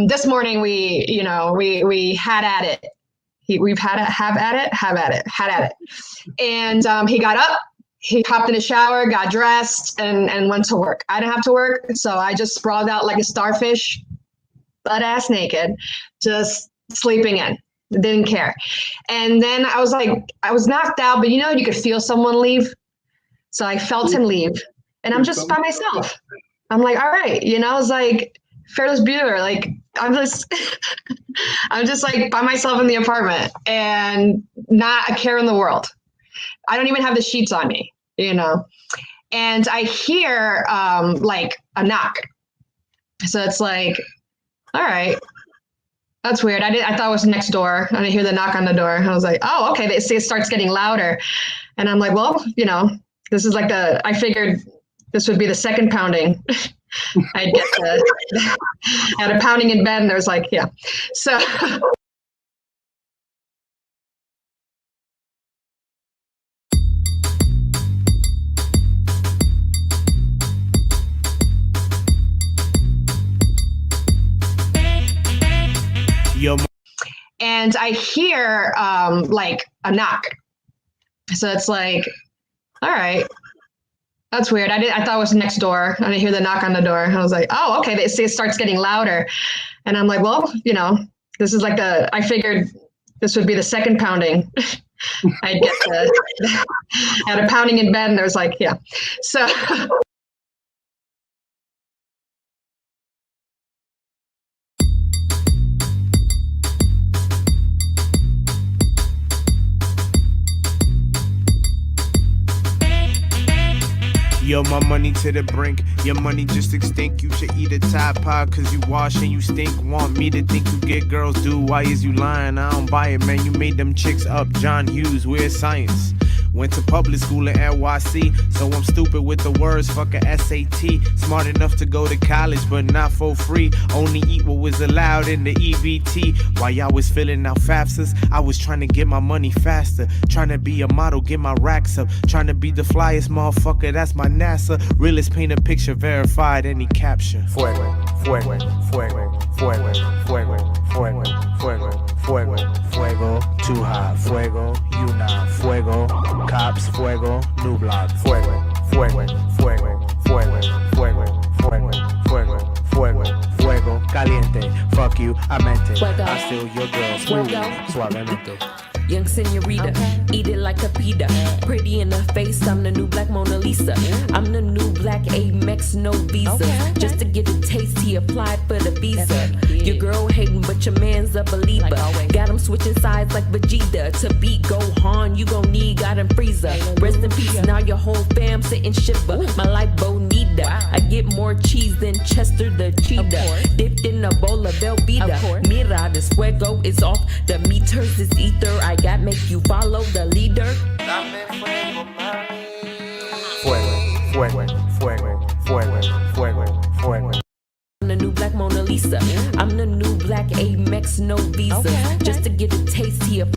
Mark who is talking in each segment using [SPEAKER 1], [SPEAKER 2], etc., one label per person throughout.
[SPEAKER 1] This morning we had at it. Had at it. And he got up, he hopped in the shower, got dressed, and went to work. I didn't have to work, so I just sprawled out like a starfish, butt ass naked, just sleeping in. Didn't care. And then I was knocked out, but you could feel someone leave. So I felt him leave, and I'm just by myself. I'm like, all right, it's like Fearless Bueller. Like I'm just like by myself in the apartment and not a care in the world. I don't even have the sheets on me, and I hear like a knock. So it's like, all right, that's weird. I thought it was next door. I didn't hear the knock on the door. I was like, oh, okay. It starts getting louder, and I'm like, well, this is like I figured this would be the second pounding. I'd get had a pounding in bed, and there's like, yeah. So and I hear like a knock. So it's like, all right, that's weird. I thought it was next door. I didn't hear the knock on the door. I was like, oh, okay. It starts getting louder, and I'm like, well, this is like I figured this would be the second pounding. I'd get had a pounding in bed, and there's like, yeah. So.
[SPEAKER 2] Yo, my money to the brink, your money just extinct. You should eat a Tide Pod cause you wash and you stink. Want me to think you get girls, dude, why is you lying? I don't buy it, man, you made them chicks up. John Hughes, weird science. Went to public school in NYC, so I'm stupid with the words, fuck a SAT. Smart enough to go to college, but not for free. Only eat what was allowed in the EBT. While y'all was filling out FAFSAs, I was trying to get my money faster. Trying to be a model, get my racks up. Trying to be the flyest motherfucker, that's my NASA. Realist paint a picture, verified any caption. Fuego, fuego, fuego, fuego, fuego, fuego, fuego, fuego, fuego, too hot, fuego, you not, fuego, cops, fuego, new block, fuego, fuego, fuego, fuego, fuego, fuego, fuego, fuego, fuego, caliente, fuck you, I meant it, I steal your girl, smooth, suavemente.
[SPEAKER 3] Young senorita, eat it like a pita. Pretty in the face, I'm the new black Mona Lisa. I'm the new black Amex, no visa. Just to get a taste, he applied for the visa. Your girl hating, but your man's a believer. Got him switching sides like Vegeta. To beat Gohan, you gon' need God and Frieza. Rest in peace, now your whole fam sitting shiver. My life bonita. I get more cheese than Chester the cheetah. Dipped in a bowl of Velveeta. Mira, this fuego is off. The meters is ether. I got make you follow the leader.
[SPEAKER 2] Fuego, fuego, fuego, fuego, fuego, fuego.
[SPEAKER 3] I'm the new black Mona Lisa. I'm the new black Amex, no visa. Just to get a taste here.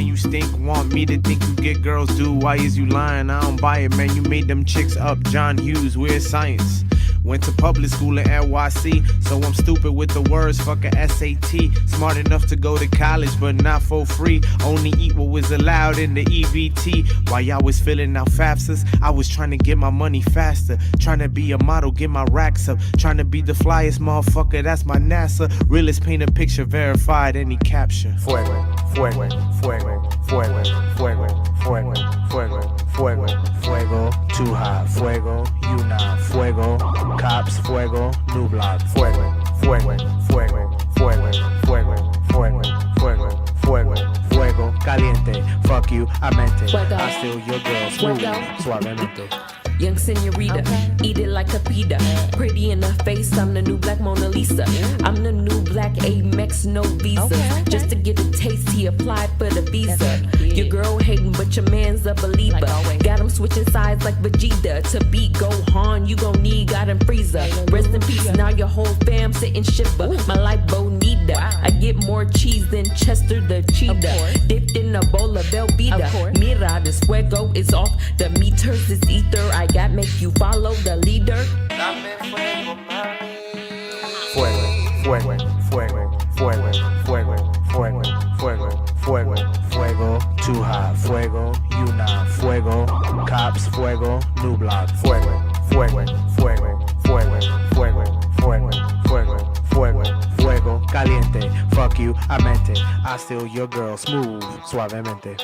[SPEAKER 2] You stink, want me to think you get girls, dude, why is you lying? I don't buy it, man, you made them chicks up. John Hughes, weird science. Went to public school in NYC, so I'm stupid with the words, fuck a SAT. Smart enough to go to college, but not for free. Only eat what was allowed in the EBT. While y'all was filling out FAFSAs, I was trying to get my money faster. Trying to be a model, get my racks up. Trying to be the flyest motherfucker, that's my NASA. Realist paint a picture, verified any caption. Fuego, fuego, fuego, fuego, fuego, fuego, fuego, fuego, fuego, too hot, fuego, you not, fuego, cops, fuego, new block, fuego, fuego, fuego, fuego, fuego, fuego, fuego, fuego, fuego, caliente, fuck you, I meant it, I steal your girl, smooth, suavemente.
[SPEAKER 3] Young senorita, eat it like a pita. Pretty in the face, I'm the new black Mona Lisa. I'm the new black Amex, no visa. Just to get a taste, he applied for the visa. Your girl hating, but your man's a believer. Got him switching sides like Vegeta. To beat Gohan, you gon' need God and Frieza. Rest in peace, now your whole fam sitting shiver. My life bonita. I get more cheese than Chester the cheetah. Dipped in a bowl of Velveeta. Mira, this fuego is off. The meters is ether. I got make you follow the leader.
[SPEAKER 2] Fuego, fuego, fuego, fuego, fuego, fuego, fuego, fuego, fuego, too hot, fuego, you not, fuego, cops, fuego, new block, fuego, fuego, fuego, fuego, fuego, fuego, fuego, fuego, fuego, caliente, fuck you, I meant it, I steal your girl, smooth, suavemente.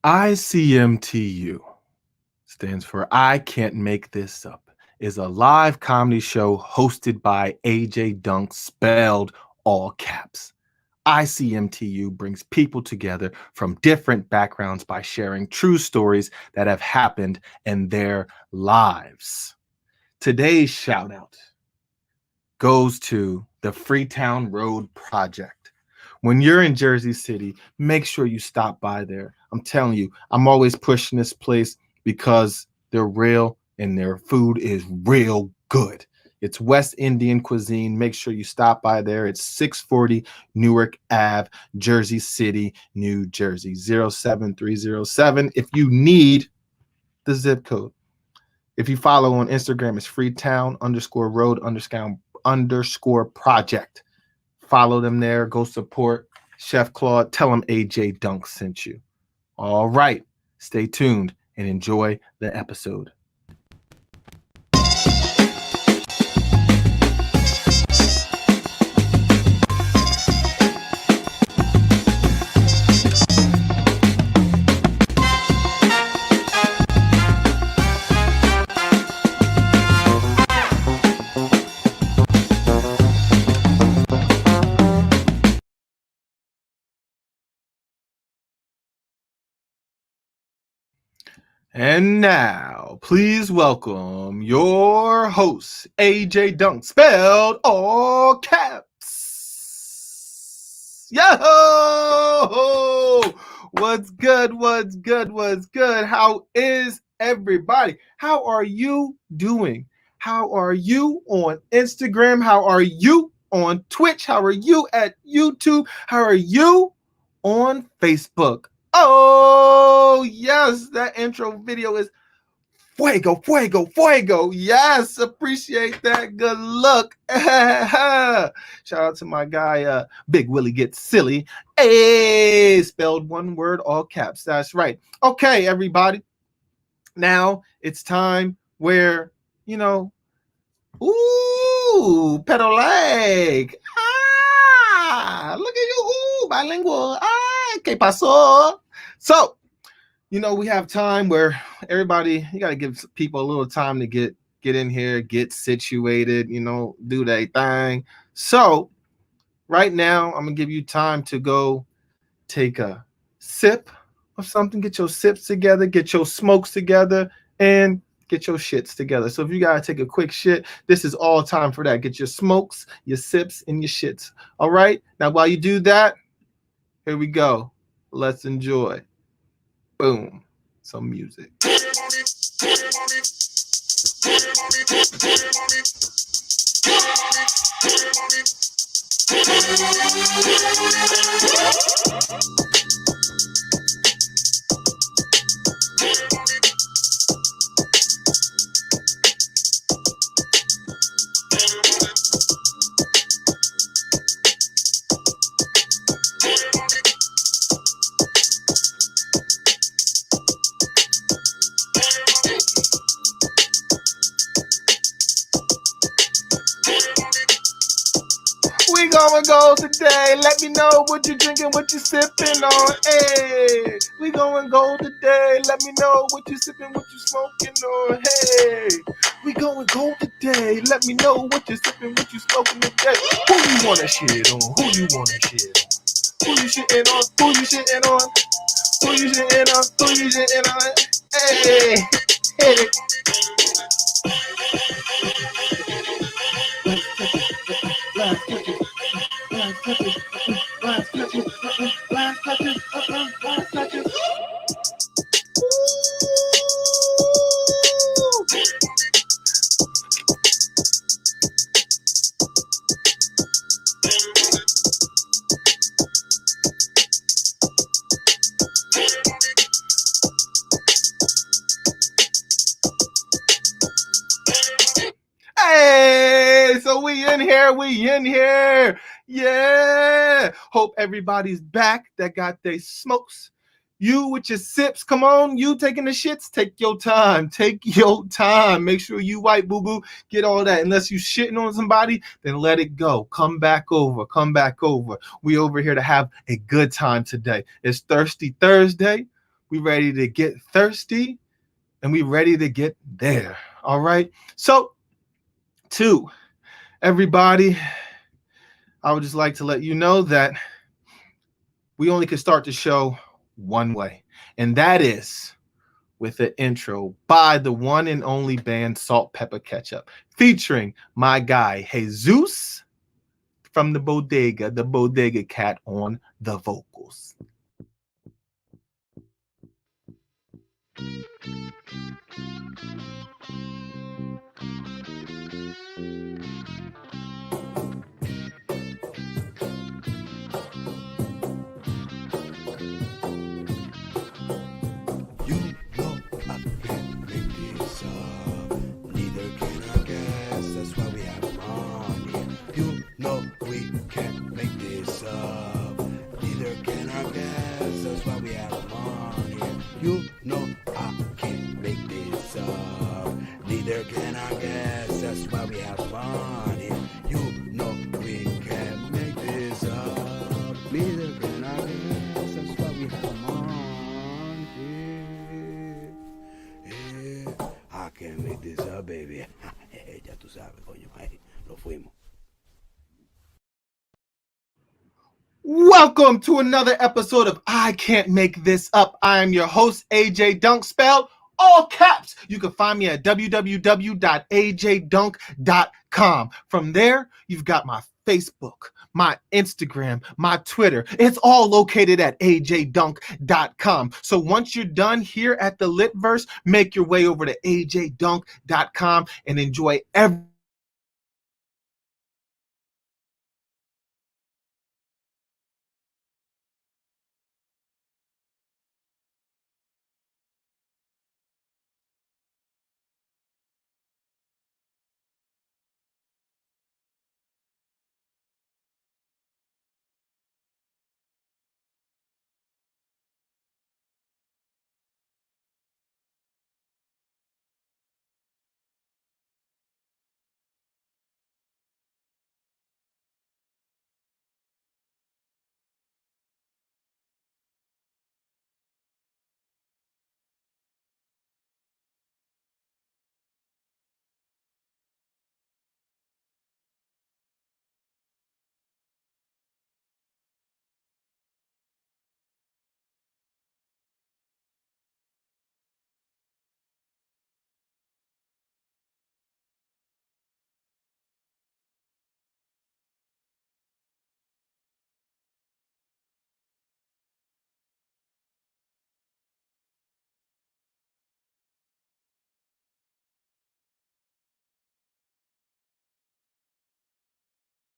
[SPEAKER 2] ICMTU stands for I Can't Make This Up, is a live comedy show hosted by AJ Dunk, spelled all caps. ICMTU brings people together from different backgrounds by sharing true stories that have happened in their lives. Today's shout out goes to the Freetown Road Project. When you're in Jersey City, make sure you stop by there. I'm telling you, I'm always pushing this place because they're real and their food is real good. It's West Indian cuisine. Make sure you stop by there. It's 640 Newark Ave, Jersey City, New Jersey, 07307. If you need the zip code. If you follow on Instagram, it's Freetown_road_project. Follow them there. Go support Chef Claude. Tell him AJ Dunk sent you. All right. Stay tuned and enjoy the episode.
[SPEAKER 4] And now, please welcome your host, AJ Dunk, spelled all caps. Yo! What's good? What's good? What's good? How is everybody? How are you doing? How are you on Instagram? How are you on Twitch? How are you at YouTube? How are you on Facebook? Oh, yes, that intro video is fuego, fuego, fuego. Yes, appreciate that. Good look. Shout out to my guy, Big Willie Gets Silly. Hey, spelled one word, all caps. That's right. Okay, everybody. Now it's time where, ooh, pedal leg. Look at you. Ooh, bilingual. ¿Qué pasó? So, we have time where everybody, you got to give people a little time to get in here, get situated, do their thing. So right now, I'm going to give you time to go take a sip of something, get your sips together, get your smokes together, and get your shits together. So if you got to take a quick shit, this is all time for that. Get your smokes, your sips, and your shits. All right. Now, while you do that, here we go. Let's enjoy. Boom. Some music. We gonna go today. Let me know what you drinking, what you sipping on. Hey, we gonna go today. Let me know what you sipping, what you smoking on. Hey, we gonna go today. Let me know what you sipping, what you smoking today. Who you wanna shit on? Who you wanna shit on? Who you shitting on? Who you shitting on? Who you shitting on? Who you shitting on? Hey, hey. Hey, so we in here. Yeah. Hope everybody's back that got their smokes. You with your sips, come on. You taking the shits, take your time. Make sure you white boo-boo, get all that. Unless you shitting on somebody, then let it go. Come back over. We over here to have a good time today. It's Thirsty Thursday. We ready to get thirsty, and we ready to get there. All right. So, to everybody, I would just like to let you know that we only can start the show one way, and that is with an intro by the one and only band Salt Pepper Ketchup, featuring my guy Jesus from the Bodega Cat on the vocals.
[SPEAKER 5] Baby. Ya tú sabes, coño, ahí lo fuimos.
[SPEAKER 4] Welcome to another episode of I Can't Make This Up. I am your host, AJ Dunk, spelled all caps. You can find me at www.ajdunk.com. From there, you've got my Facebook, my Instagram, my Twitter. It's all located at ajdunk.com. So once you're done here at the Litverse, make your way over to ajdunk.com and enjoy every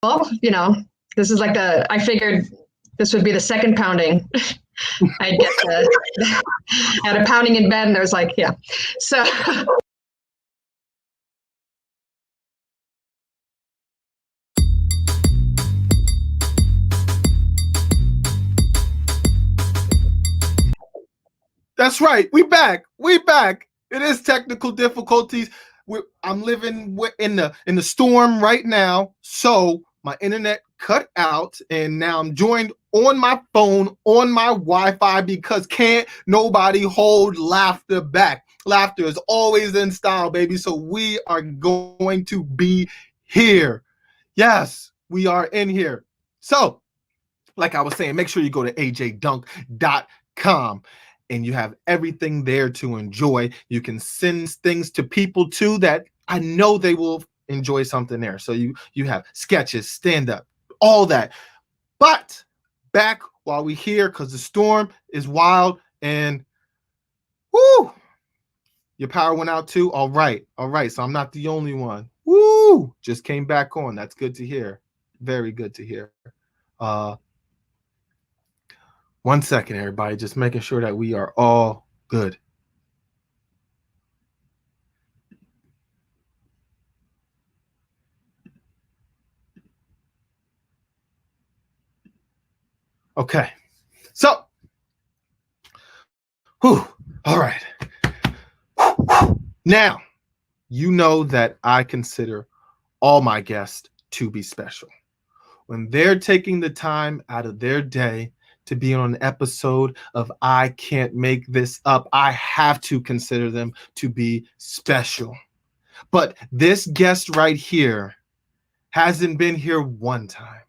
[SPEAKER 1] Well, this is like I figured this would be the second pounding. I'd get had a pounding in bed, and there's like, yeah. So
[SPEAKER 4] That's right. We back. We back. It is technical difficulties. I'm living in the storm right now, so my internet cut out, and now I'm joined on my phone on my Wi-Fi because can't nobody hold laughter back. Laughter is always in style, baby. So we are going to be here. Yes, we are in here. So, like I was saying, make sure you go to ajdunk.com. And you have everything there to enjoy. You can send things to people too that I know they will enjoy something there. So you have sketches, stand-up, all that. But back while we're here, because the storm is wild and whoo, your power went out too. All right. So I'm not the only one. Woo! Just came back on. That's good to hear. Very good to hear. 1 second, everybody. Just making sure that we are all good. Okay. So, all right. Now, you know that I consider all my guests to be special. When they're taking the time out of their day to be on an episode of I Can't Make This Up, I have to consider them to be special. But this guest right here hasn't been here one time,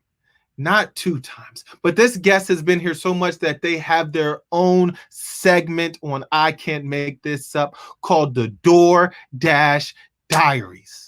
[SPEAKER 4] not two times, but this guest has been here so much that they have their own segment on I Can't Make This Up called the DoorDash Diaries.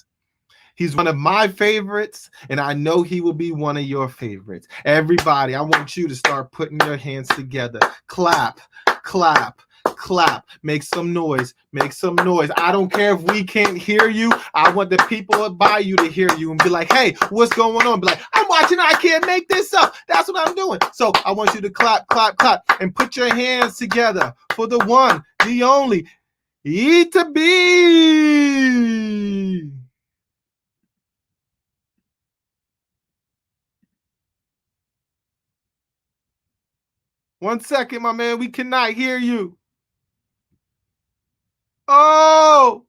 [SPEAKER 4] He's one of my favorites, and I know he will be one of your favorites. Everybody, I want you to start putting your hands together. Clap, clap, clap. Make some noise. Make some noise. I don't care if we can't hear you. I want the people by you to hear you and be like, hey, what's going on? Be like, I'm watching I Can't Make This Up. That's what I'm doing. So I want you to clap, clap, clap, and put your hands together for the one, the only, Eat2Beat. One second, my man. We cannot hear you. Oh!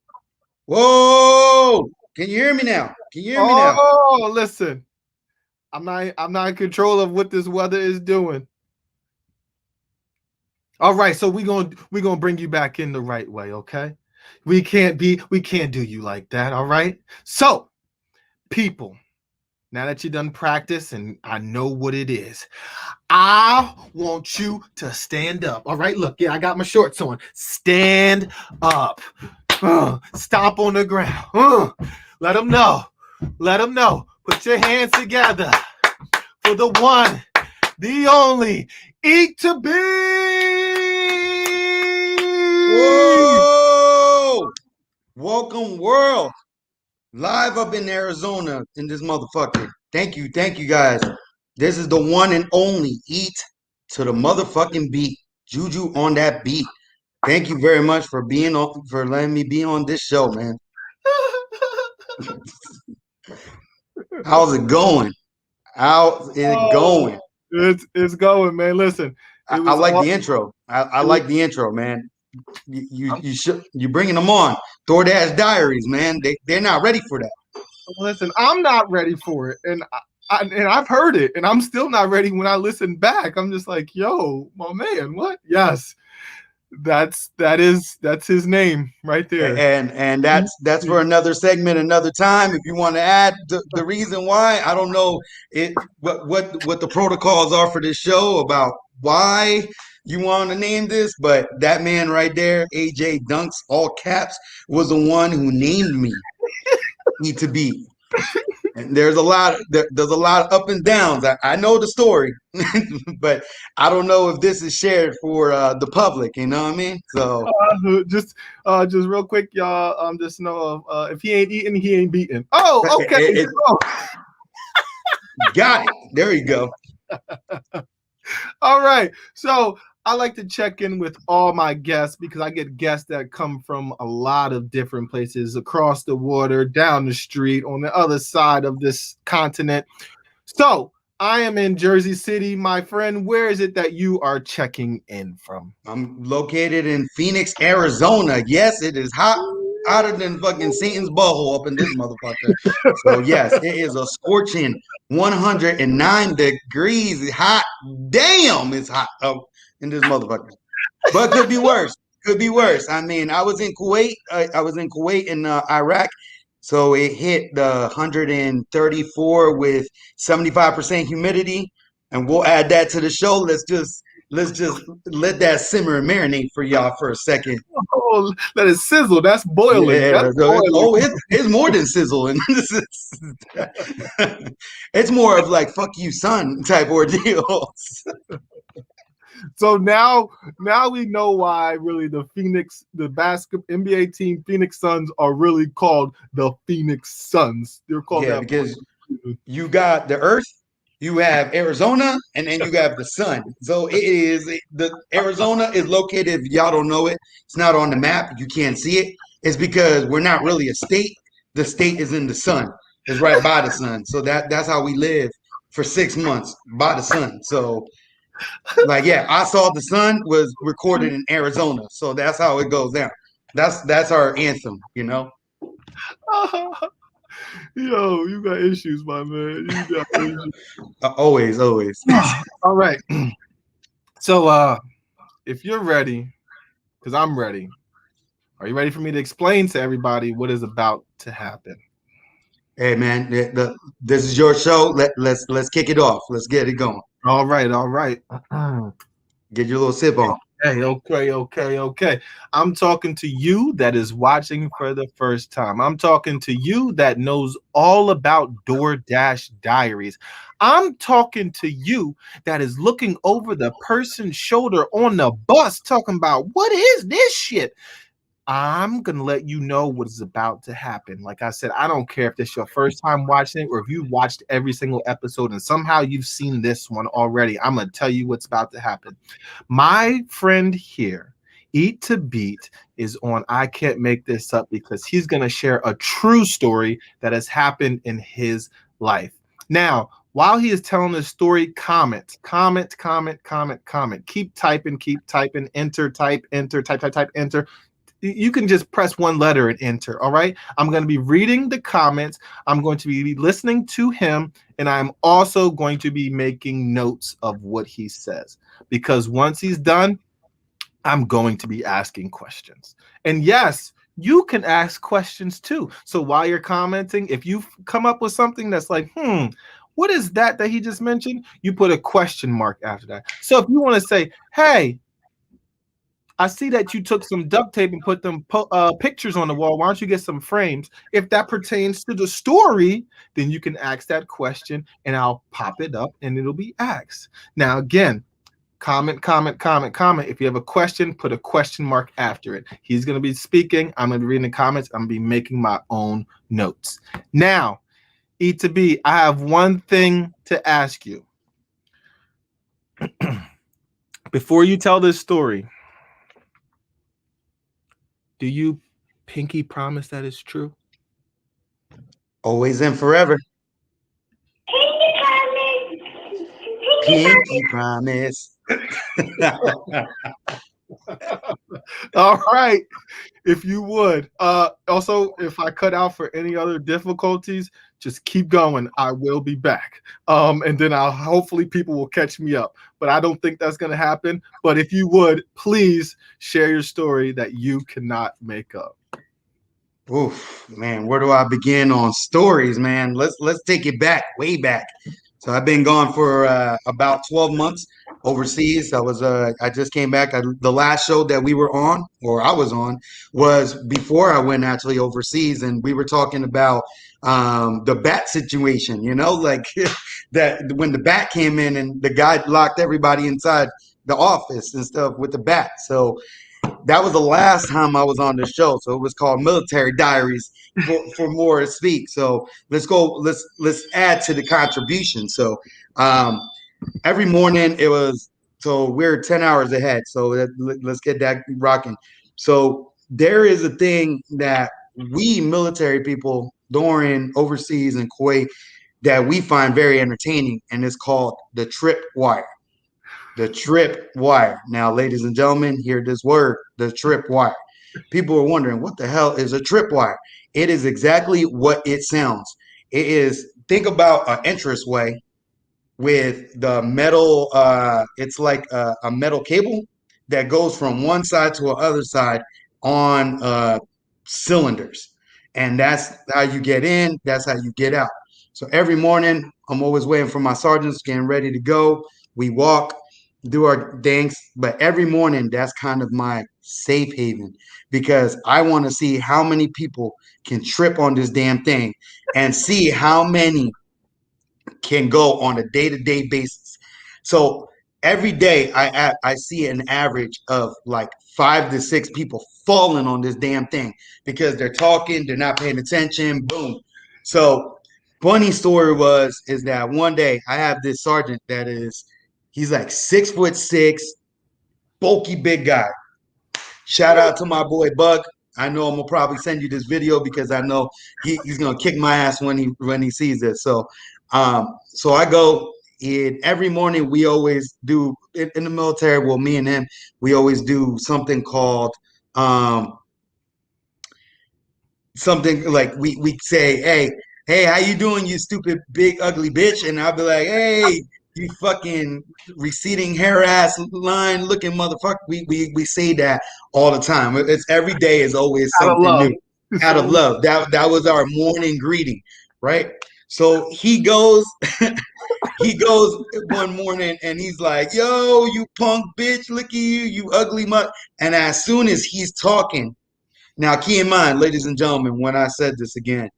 [SPEAKER 5] Whoa! Can you hear me now? Can you hear me now?
[SPEAKER 4] Oh, listen. I'm not in control of what this weather is doing. All right, so we're gonna bring you back in the right way, okay? We can't do you like that, all right? So, people, now that you're done practice and I know what it is, I want you to stand up. All right, look, yeah, I got my shorts on. Stand up. Stomp on the ground. Let them know. Let them know. Put your hands together for the one, the only Eat2Beat.
[SPEAKER 5] Whoa! Welcome, world. Live up in Arizona in this motherfucker. Thank you guys. This is the one and only Eat to the motherfucking beat. Juju on that beat. Thank you very much for being on, for letting me be on this show, man. How's it going? How's it going?
[SPEAKER 4] It's going, man. Listen,
[SPEAKER 5] I like the intro. I like the intro, man. You bringing them on. DoorDash Diaries, man. They're not ready for that.
[SPEAKER 4] Listen, I'm not ready for it, and I've heard it, and I'm still not ready. When I listen back, I'm just like, yo, my man, what? Yes, that's his name right there.
[SPEAKER 5] And that's for another segment, another time. If you want to add the reason why, I don't know what the protocols are for this show about why you want to name this, but that man right there, AJ Dunks, all caps, was the one who named me Eat2Beat. And there's a lot of up and downs. I know the story, but I don't know if this is shared for the public. You know what I mean? So
[SPEAKER 4] just real quick, y'all. Just know if he ain't eating, he ain't beating. Oh, okay.
[SPEAKER 5] Got it. There you go.
[SPEAKER 4] All right. So I like to check in with all my guests because I get guests that come from a lot of different places across the water, down the street, on the other side of this continent. So I am in Jersey City, my friend. Where is it that you are checking in from?
[SPEAKER 5] I'm located in Phoenix, Arizona. Yes, it is hot, hotter than fucking Satan's butthole up in this motherfucker. So yes, it is a scorching 109 degrees hot. Damn, it's hot up in this motherfucker. But could be worse. Could be worse. I mean, I was in Kuwait. I was in Kuwait and Iraq. So it hit the 134 with 75% humidity. And we'll add that to the show. Let's just let that simmer and marinate for y'all for a second.
[SPEAKER 4] Oh, let it sizzle. That's boiling.
[SPEAKER 5] Yeah,
[SPEAKER 4] That's boiling.
[SPEAKER 5] Oh, it's more than sizzling. It's more of like "fuck you, son" type ordeals.
[SPEAKER 4] So now we know why really the NBA team Phoenix Suns are really called the Phoenix Suns. They're called that
[SPEAKER 5] because you got the Earth, you have Arizona, and then you have the sun. So the Arizona is located, if y'all don't know it, it's not on the map, you can't see it. It's because we're not really a state. The state is in the sun. It's right by the sun. So that's how we live for 6 months, by the sun. So like, yeah, I Saw the Sun was recorded in Arizona. So that's how it goes down. That's our anthem, you know?
[SPEAKER 4] Yo, you got issues, my man. You got issues.
[SPEAKER 5] Always.
[SPEAKER 4] All right. So if you're ready, because I'm ready, are you ready for me to explain to everybody what is about to happen?
[SPEAKER 5] Hey man, this is your show. Let's kick it off. Let's get it going.
[SPEAKER 4] All right.
[SPEAKER 5] Get your little sip on.
[SPEAKER 4] Okay. I'm talking to you that is watching for the first time. I'm talking to you that knows all about DoorDash Diaries. I'm talking to you that is looking over the person's shoulder on the bus talking about, what is this shit? I'm going to let you know what is about to happen. Like I said, I don't care if this is your first time watching it or if you watched every single episode and somehow you've seen this one already. I'm going to tell you what's about to happen. My friend here, Eat2Beat, is on I Can't Make This Up because he's going to share a true story that has happened in his life. Now, while he is telling the story, comment. Keep typing, enter, type, enter. You can just press one letter and enter, all right? I'm going to be reading the comments. I'm going to be listening to him, and I'm also going to be making notes of what he says. Because once he's done, I'm going to be asking questions. And yes, you can ask questions too. So while you're commenting, if you come up with something that's like, what is that he just mentioned? You put a question mark after that. So if you want to say, hey, I see that you took some duct tape and put them pictures on the wall. Why don't you get some frames? If that pertains to the story, then you can ask that question and I'll pop it up and it'll be asked. Now, again, comment. If you have a question, put a question mark after it. He's going to be speaking. I'm going to be reading the comments. I'm going to be making my own notes. Now, Eat2Beat, I have one thing to ask you. Before you tell this story, do you pinky promise that it's true?
[SPEAKER 5] Always and forever. Pinky promise.
[SPEAKER 4] All right. If you would. Also, if I cut out for any other difficulties, just keep going. I will be back. And then hopefully people will catch me up. But I don't think that's going to happen. But if you would, please share your story that you cannot make up.
[SPEAKER 5] Oof, man, where do I begin on stories, man? Let's take it back, way back. So I've been gone for about 12 months overseas. I just came back. The last show that we were on, or I was on, was before I went actually overseas, and we were talking about the bat situation. You know, like that when the bat came in and the guy locked everybody inside the office and stuff with the bat. So that was the last time I was on the show. So it was called Military Diaries for more to speak. So let's add to the contribution. So every morning we're 10 hours ahead. So let's get that rocking. So there is a thing that we military people during overseas in Kuwait that we find very entertaining, and it's called the trip wire. The trip wire. Now, ladies and gentlemen, hear this word, the trip wire. People are wondering, what the hell is a trip wire? It is exactly what it sounds. It is, think about an entrance way with the metal, it's like a metal cable that goes from one side to the other side on cylinders. And that's how you get in, that's how you get out. So every morning, I'm always waiting for my sergeants, getting ready to go. We walk, do our things, but every morning that's kind of my safe haven because I want to see how many people can trip on this damn thing and see how many can go on a day-to-day basis. So every day I see an average of like 5 to 6 people falling on this damn thing because they're talking, they're not paying attention, boom. So funny story is that one day I have this sergeant he's like 6'6", bulky big guy. Shout out to my boy Bug. I know I'm gonna probably send you this video because I know he's gonna kick my ass when he sees this. So I go every morning. We always do in the military. Well, me and him, we always do something called something like we say, hey, how you doing, you stupid big ugly bitch? And I'll be like, hey, you fucking receding hair ass line looking motherfucker. We say that all the time. It's every day is always something new. Out of love. That was our morning greeting, right? So he goes one morning and he's like, yo, you punk bitch, look at you ugly mutt. And as soon as he's talking, now keep in mind, ladies and gentlemen, when I said this again,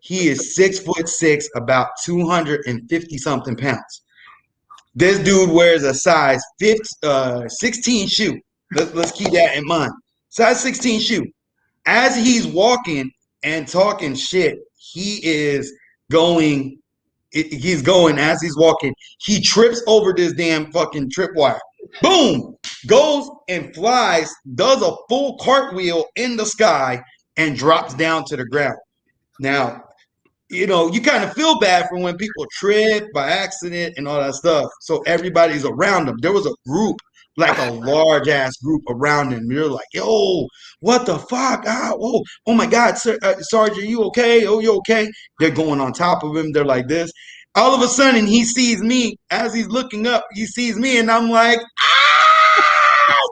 [SPEAKER 5] he is 6'6", about 250 something pounds. This dude wears a size 16 shoe. Let's keep that in mind. Size 16 shoe. As he's walking and talking shit, he's going as he's walking. He trips over this damn fucking trip wire. Boom! Goes and flies, does a full cartwheel in the sky, and drops down to the ground. Now, you know, you kind of feel bad for when people trip by accident and all that stuff. So everybody's around them. There was a group, like a large ass group around him. You're like, yo, what the fuck? Oh my God, Sergeant, you okay? Oh, you okay? They're going on top of him. They're like this. All of a sudden, he sees me. As he's looking up, he sees me, and I'm like,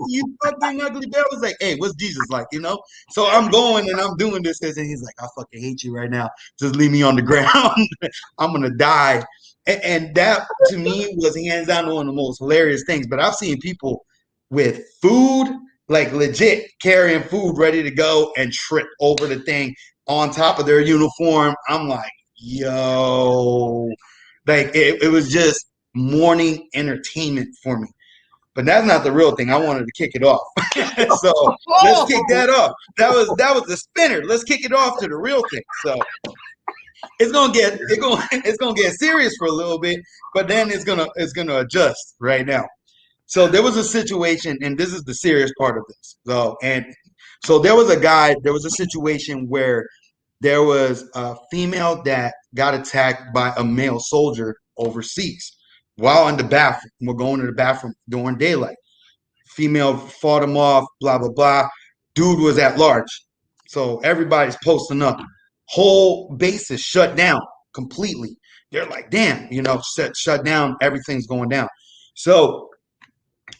[SPEAKER 5] you fucking ugly bear. I was like, hey, what's Jesus like, you know? So I'm going and I'm doing this, and he's like, I fucking hate you right now. Just leave me on the ground. I'm gonna die. And that to me was hands down one of the most hilarious things. But I've seen people with food, like legit carrying food ready to go and trip over the thing on top of their uniform. I'm like, yo, like it was just morning entertainment for me. But that's not the real thing. I wanted to kick it off. So let's kick that off. That was the spinner. Let's kick it off to the real thing. So it's gonna get serious for a little bit, but then it's gonna adjust right now. So there was a situation, and this is the serious part of this. So there was a situation where there was a female that got attacked by a male soldier overseas while in the bathroom. We're going to the bathroom during daylight. Female fought him off, blah, blah, blah. Dude was at large. So everybody's posting up. Whole base is shut down completely. They're like, damn, shut down. Everything's going down. So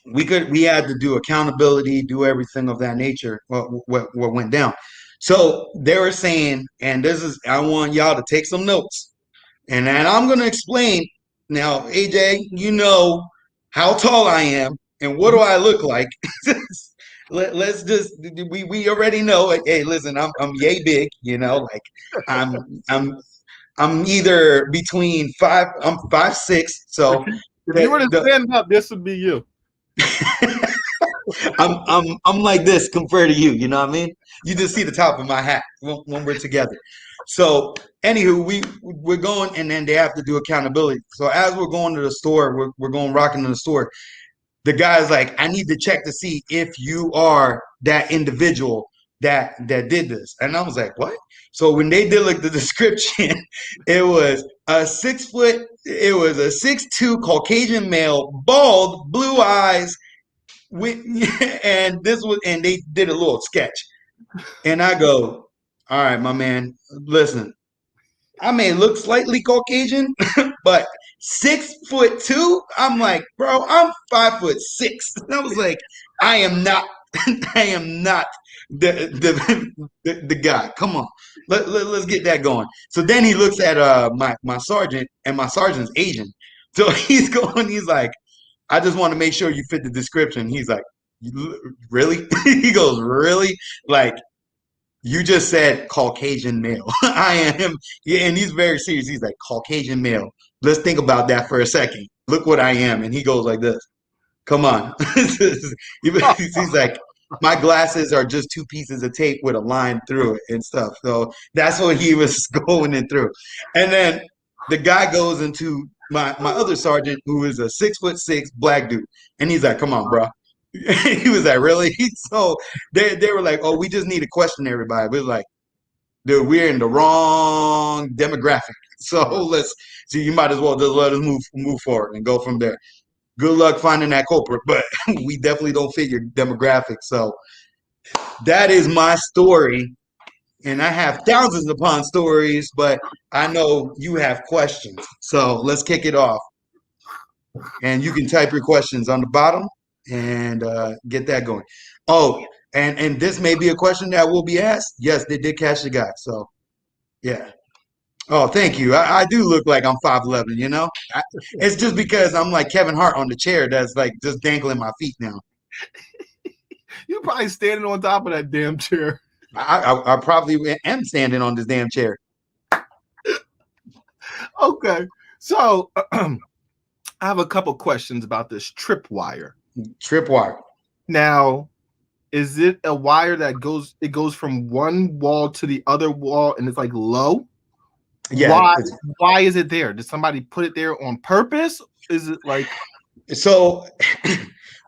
[SPEAKER 5] we had to do accountability, do everything of that nature, what went down. So they were saying, and I want y'all to take some notes. And then I'm going to explain. Now, AJ, you know how tall I am and what do I look like. Let's just, we already know, hey, listen, I'm yay big, like I'm either between I'm 5'6". So
[SPEAKER 4] if you were to stand up, this would be you.
[SPEAKER 5] I'm like this compared to you, you know what I mean? You just see the top of my hat when we're together. So anywho, we're going, and then they have to do accountability. So as we're going to the store, we're going rocking in the store. The guy's like, I need to check to see if you are that individual that did this. And I was like, what? So when they did like the description, it was a 6'2" Caucasian male, bald, blue eyes, and they did a little sketch. And I go, all right, my man, listen, I may look slightly Caucasian, but 6'2", I'm like, bro, I'm 5'6". And I was like, I am not the guy. Come on, let's get that going. So then he looks at my sergeant, and my sergeant's Asian. So he's like, I just want to make sure you fit the description. He's like, really? He goes, really? Like, you just said Caucasian male. I am. Yeah, and he's very serious. He's like, Caucasian male. Let's think about that for a second. Look what I am. And he goes like this. Come on. He's like, my glasses are just 2 pieces of tape with a line through it and stuff. So that's what he was going in through. And then the guy goes into my other sergeant, who is a 6'6" black dude. And he's like, come on, bro. He was like, really? So they were like, oh, we just need to question everybody. We were like, dude, we're in the wrong demographic. So you might as well just let us move forward and go from there. Good luck finding that culprit, but we definitely don't fit your demographic. So that is my story. And I have thousands upon stories, but I know you have questions. So let's kick it off. And you can type your questions on the bottom and get that going. Oh, and this may be a question that will be asked. Yes, they did catch the guy. So, yeah. Oh, thank you. I do look like I'm 5'11", It's just because I'm like Kevin Hart on the chair that's like just dangling my feet now.
[SPEAKER 4] You're probably standing on top of that damn chair.
[SPEAKER 5] I probably am standing on this damn chair.
[SPEAKER 4] Okay. So I have a couple questions about this tripwire.
[SPEAKER 5] Tripwire.
[SPEAKER 4] Now, is it a wire that goes from one wall to the other wall and it's like low? Yeah. Why is it there? Did somebody put it there on purpose? Is it like
[SPEAKER 5] so?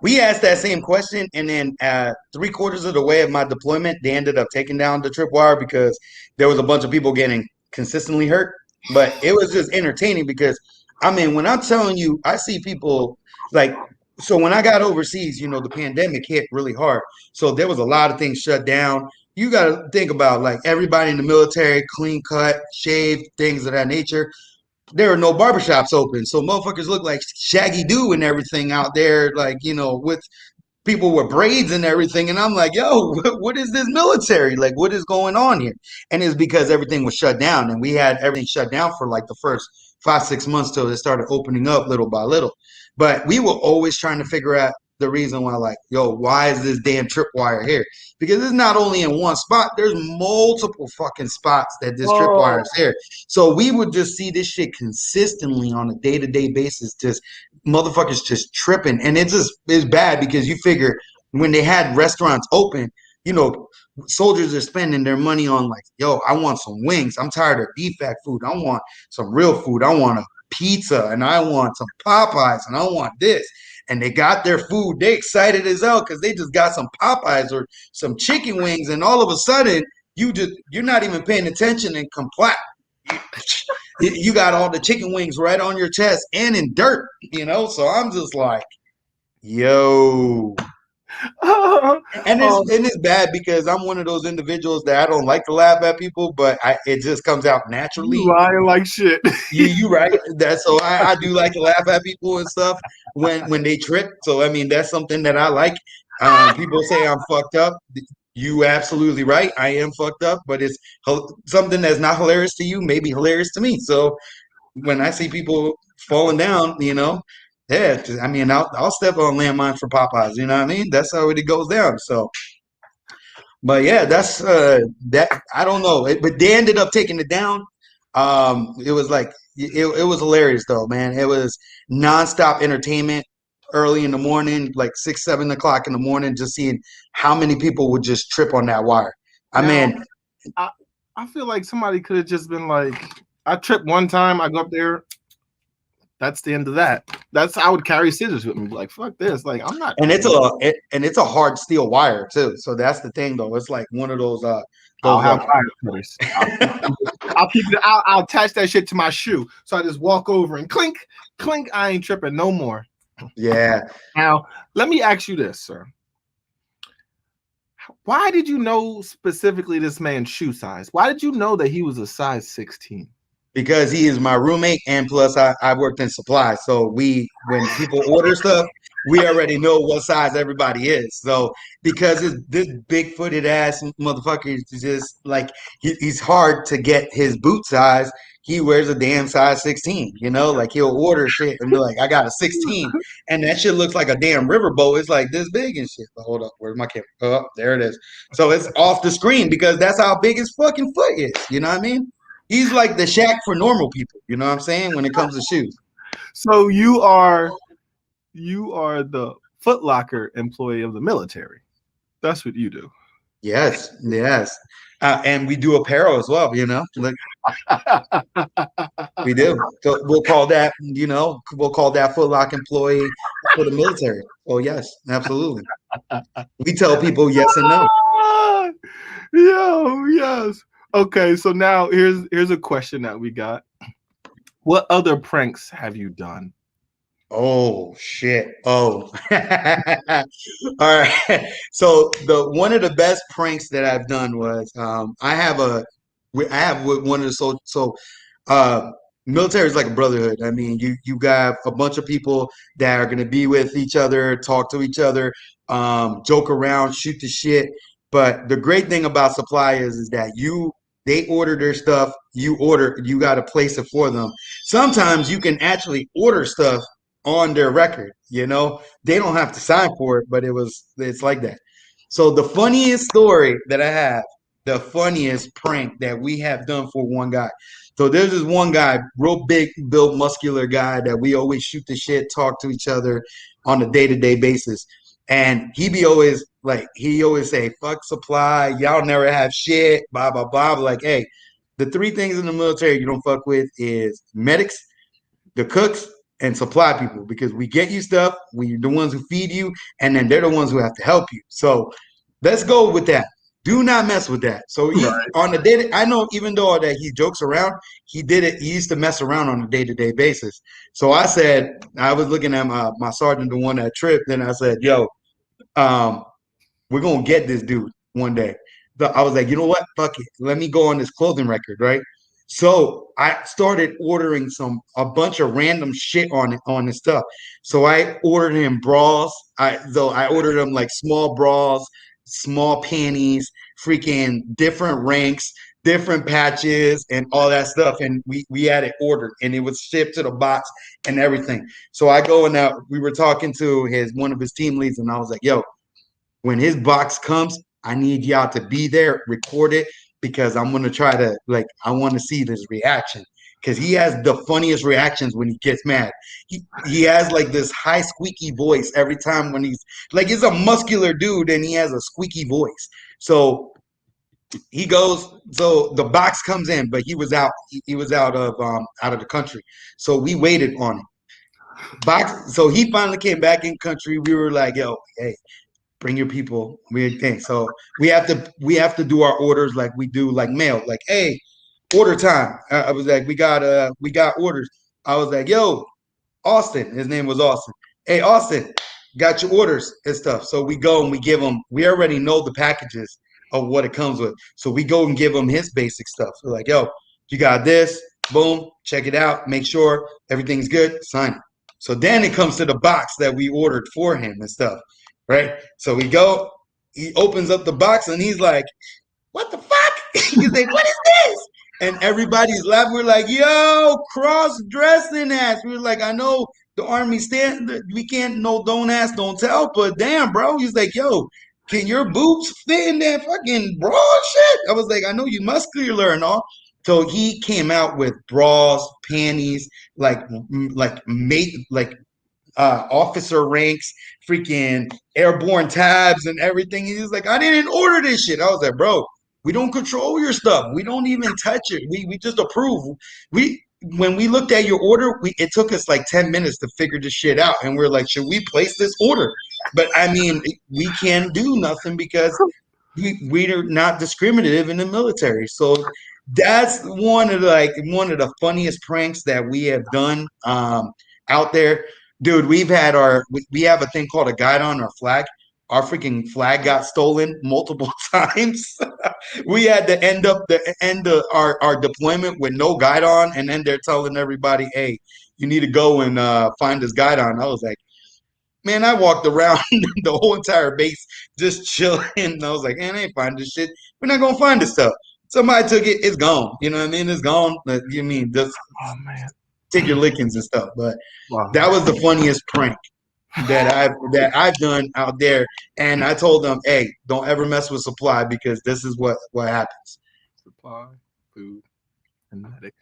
[SPEAKER 5] We asked that same question, and then 3/4 of the way of my deployment, they ended up taking down the tripwire because there was a bunch of people getting consistently hurt. But it was just entertaining because, I mean, when I'm telling you, I see people like. So when I got overseas, the pandemic hit really hard. So there was a lot of things shut down. You got to think about like everybody in the military, clean cut, shaved, things of that nature. There are no barbershops open. So motherfuckers look like Shaggy Doo and everything out there, like, with people with braids and everything. And I'm like, yo, what is this military? Like, what is going on here? And it's because everything was shut down. And we had everything shut down for like the first 5-6 months till it started opening up little by little. But we were always trying to figure out the reason why, like, yo, why is this damn tripwire here? Because it's not only in one spot, there's multiple fucking spots that this tripwire is here. So we would just see this shit consistently on a day-to-day basis, just motherfuckers just tripping. And it's bad because you figure when they had restaurants open, you know, soldiers are spending their money on like, yo, I want some wings. I'm tired of defect food. I want some real food. I want a pizza and I want some Popeyes and I want this. And they got their food. They excited as hell because they just got some Popeyes or some chicken wings. And all of a sudden, you're not even paying attention and comply. You got all the chicken wings right on your chest and in dirt, you know? So I'm just like, yo. And it's bad because I'm one of those individuals that I don't like to laugh at people, but it just comes out naturally.
[SPEAKER 4] You lying like shit.
[SPEAKER 5] You right. So I do like to laugh at people and stuff when they trip. So I mean that's something that I like. People say I'm fucked up. You absolutely right. I am fucked up, but it's something that's not hilarious to you, maybe hilarious to me. So when I see people falling down, you know, yeah, I mean, I'll step on landmines for Popeyes. You know what I mean? That's how it goes down. So, but yeah, that's that. I don't know, but they ended up taking it down. It was like it was hilarious though, man. It was nonstop entertainment early in the morning, like 6-7 o'clock in the morning, just seeing how many people would just trip on that wire. I mean,
[SPEAKER 4] I feel like somebody could have just been like, I tripped one time, I go up there. That's the end of that. I would carry scissors with me. Like, fuck this. Like, I'm not.
[SPEAKER 5] And it's a hard steel wire too. So that's the thing though. It's like one of those.
[SPEAKER 4] I'll have wire cutters. I'll keep it. I'll attach that shit to my shoe. So I just walk over and clink, clink. I ain't tripping no more.
[SPEAKER 5] Yeah.
[SPEAKER 4] Now let me ask you this, sir. Why did you know specifically this man's shoe size? Why did you know that he was a size 16?
[SPEAKER 5] Because he is my roommate, and plus I worked in supply. So when people order stuff, we already know what size everybody is. So because this big-footed ass motherfucker is just like he's hard to get his boot size. He wears a damn size 16, you know, like he'll order shit and be like, I got a 16. And that shit looks like a damn riverboat. It's like this big and shit. But hold up, where's my camera? Oh, there it is. So it's off the screen because that's how big his fucking foot is. You know what I mean? He's like the Shaq for normal people. You know what I'm saying? When it comes to shoes.
[SPEAKER 4] So you are the Foot Locker employee of the military. That's what you do.
[SPEAKER 5] Yes. And we do apparel as well, you know. Like, we do. So we'll call that Foot Locker employee for the military. Oh yes, absolutely. We tell people yes and no.
[SPEAKER 4] Yo, yes. Okay, so now here's a question that we got. What other pranks have you done?
[SPEAKER 5] Oh shit. Oh. All right. So one of the best pranks that I've done was I have one of the military is like a brotherhood. I mean, you got a bunch of people that are gonna be with each other, talk to each other, joke around, shoot the shit. But the great thing about supply is that they order their stuff, you got to place it for them. Sometimes you can actually order stuff on their record, you know, they don't have to sign for it, but it's like that. So the funniest story that I have, the funniest prank that we have done for one guy. So there's this one guy, real big built muscular guy that we always shoot the shit, talk to each other on a day-to-day basis. And he always say, fuck supply, y'all never have shit, blah, blah, blah. Like, hey, the three things in the military you don't fuck with is medics, the cooks, and supply people, because we get you stuff, we're the ones who feed you, and then they're the ones who have to help you. So let's go with that. Do not mess with that. So on the day, I know even though that he jokes around, he used to mess around on a day-to-day basis. So I was looking at my sergeant, the one that tripped, and I said, yo, we're gonna get this dude one day. I was like, you know what? Fuck it. Let me go on this clothing record, right? So I started ordering a bunch of random shit on his stuff. So I ordered him bras. I ordered him like small bras, small panties, freaking different ranks, different patches, and all that stuff. And we had it ordered, and it was shipped to the box and everything. So I go and now we were talking to one of his team leads, and I was like, "Yo, when his box comes, I need y'all to be there, record it, because I'm gonna try to I want to see this reaction because he has the funniest reactions when he gets mad. He has like this high squeaky voice every time when he's a muscular dude and he has a squeaky voice. So he goes, so the box comes in, but he was out. He was out of the country, so we waited on him. Box. So he finally came back in country. We were like, "Yo, hey, bring your people." Weird thing. So we have to do our orders like we do like mail. Like, hey, order time. I was like, we got orders. I was like, yo, Austin. His name was Austin. Hey, Austin, got your orders and stuff. So we go and we give him. We already know the packages of what it comes with. So we go and give him his basic stuff. So like, yo, you got this. Boom, check it out. Make sure everything's good. Sign it. So then it comes to the box that we ordered for him and stuff. Right? So we go, he opens up the box and he's like, "What the fuck?" He's like, "What is this?" And everybody's laughing. We're like, "Yo, cross-dressing ass." We were like, "I know the Army we can't, no, don't ask, don't tell, but damn, bro." He's like, "Yo, can your boobs fit in that fucking bra shit?" I was like, "I know you muscular and all." So he came out with bras, panties, officer ranks, freaking airborne tabs and everything. He's like, "I didn't order this shit." I was like, "Bro, we don't control your stuff. We don't even touch it. We just approve." When we looked at your order, it took us like 10 minutes to figure this shit out. And we're like, "Should we place this order?" But I mean, we can't do nothing because we're not discriminative in the military. So that's one of the funniest pranks that we have done out there. Dude, we have a thing called a guide on our flag. Our freaking flag got stolen multiple times. We had to end our deployment with no guide on, and then they're telling everybody, "Hey, you need to go and find this guide on." I was like, man, I walked around the whole entire base just chilling. And I was like, "Man, I ain't find this shit. We're not gonna find this stuff. Somebody took it. It's gone. You know what I mean? It's gone." You mean just take your lickings and stuff. But that was the funniest prank that I've done out there. And I told them, "Hey, don't ever mess with supply because this is what happens."
[SPEAKER 4] Supply, food, and medic.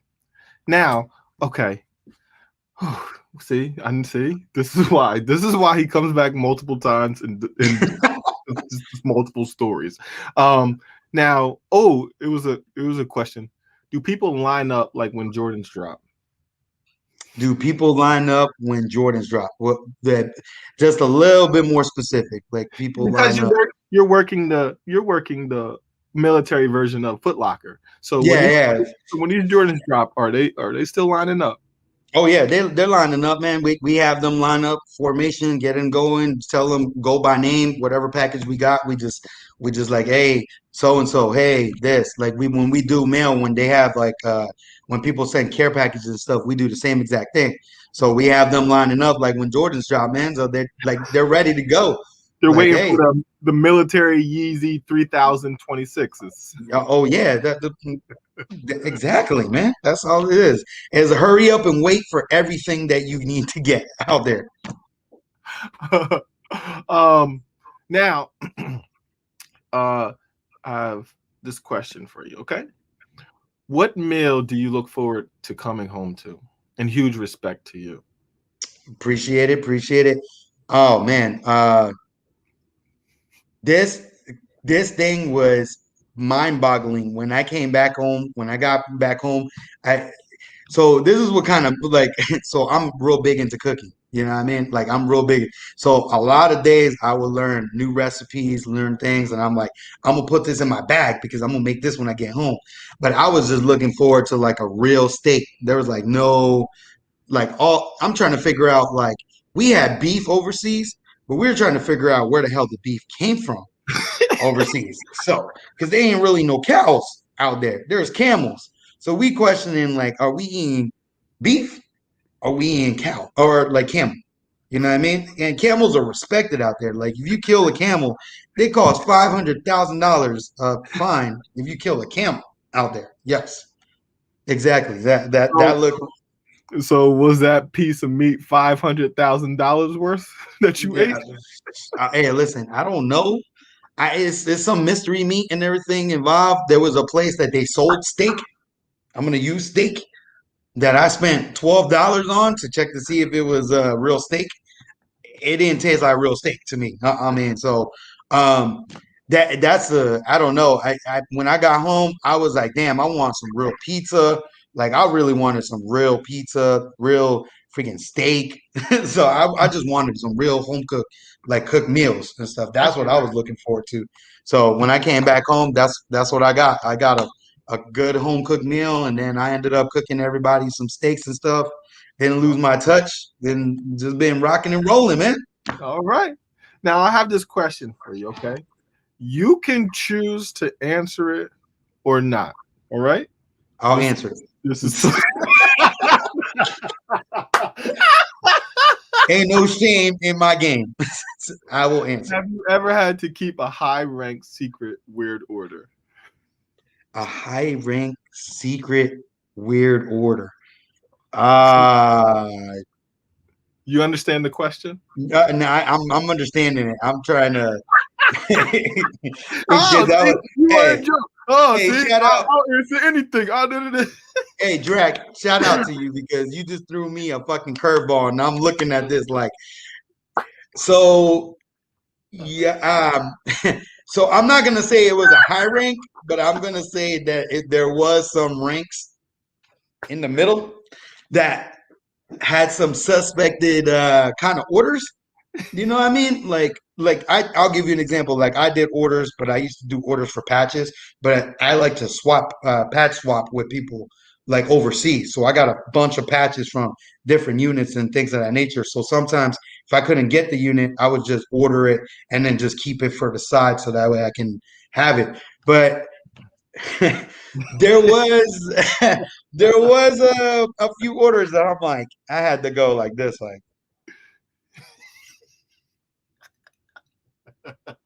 [SPEAKER 4] Now, okay. See. This is why he comes back multiple times and multiple stories. Now, it was a question. Do people line up like when Jordans drop?
[SPEAKER 5] Do people line up when Jordans drop? That just a little bit more specific. Like people
[SPEAKER 4] because
[SPEAKER 5] line up.
[SPEAKER 4] You're working the military version of Foot Locker. So when these Jordans drop, are they still lining up?
[SPEAKER 5] Oh yeah, they're lining up, man. We have them line up, formation, get them going, tell them go by name, whatever package we got. We just like, "Hey, so and so, hey, this." Like when we do mail, when they have when people send care packages and stuff, we do the same exact thing. So we have them lining up like when Jordans drop, man. So they're ready to go.
[SPEAKER 4] They're waiting for the military Yeezy 3026s.
[SPEAKER 5] Oh yeah, exactly, man. That's all it is. Is hurry up and wait for everything that you need to get out there.
[SPEAKER 4] Now, I have this question for you. Okay, what meal do you look forward to coming home to? And huge respect to you.
[SPEAKER 5] Appreciate it. Oh man, this thing was mind-boggling when I came back home. When I got back home, so this is what kind of so I'm real big into cooking. You know what I mean? Like I'm real big. So a lot of days I will learn new recipes, learn things, and I'm like, I'm gonna put this in my bag because I'm gonna make this when I get home. But I was just looking forward to like a real steak. There was like no, I'm trying to figure out we had beef overseas, but we were trying to figure out where the hell the beef came from overseas. So because they ain't really no cows out there. There's camels. So we questioning like, are we eating beef? Are we eating cow or like camel? You know what I mean? And camels are respected out there. Like if you kill a camel, they cost $500,000 fine if you kill a camel out there. Yes, exactly. That look.
[SPEAKER 4] So was that piece of meat $500,000 worth that you ate?
[SPEAKER 5] Hey, listen, I don't know. It's some mystery meat and everything involved. There was a place that they sold steak. I'm gonna use steak that I spent $12 on to check to see if it was real steak. It didn't taste like real steak to me. I mean, so um, that's the I don't know. I when I got home, I was like, damn, I want some real pizza. Like I really wanted some real pizza, real freaking steak. So I just wanted some real home cooked, like cooked meals and stuff. That's what I was looking forward to. So when I came back home, that's what I got. I got a good home cooked meal, and then I ended up cooking everybody some steaks and stuff. Didn't lose my touch. Then just been rocking and rolling, man.
[SPEAKER 4] All right. Now I have this question for you, okay? You can choose to answer it or not. All right?
[SPEAKER 5] I'll answer it.
[SPEAKER 4] This is
[SPEAKER 5] Ain't no shame in my game. I will answer.
[SPEAKER 4] Have you ever had to keep a high-ranked secret weird order?
[SPEAKER 5] A high rank secret weird order.
[SPEAKER 4] You understand the question?
[SPEAKER 5] No, I'm understanding it. I'm trying to. Shout out.
[SPEAKER 4] I'll answer anything.
[SPEAKER 5] Hey, Drac, shout out to you because you just threw me a fucking curveball, and I'm looking at this like. So, yeah. So I'm not gonna say it was a high rank, but I'm gonna say that there was some ranks in the middle that had some suspected kind of orders. You know what I mean? I'll give you an example. Like I did orders, but I used to do orders for patches. But I like to patch swap with people like overseas. So I got a bunch of patches from different units and things of that nature. So sometimes if I couldn't get the unit, I would just order it and then just keep it for the side so that way I can have it. But there was a few orders that I'm like, I had to go like this, like. Do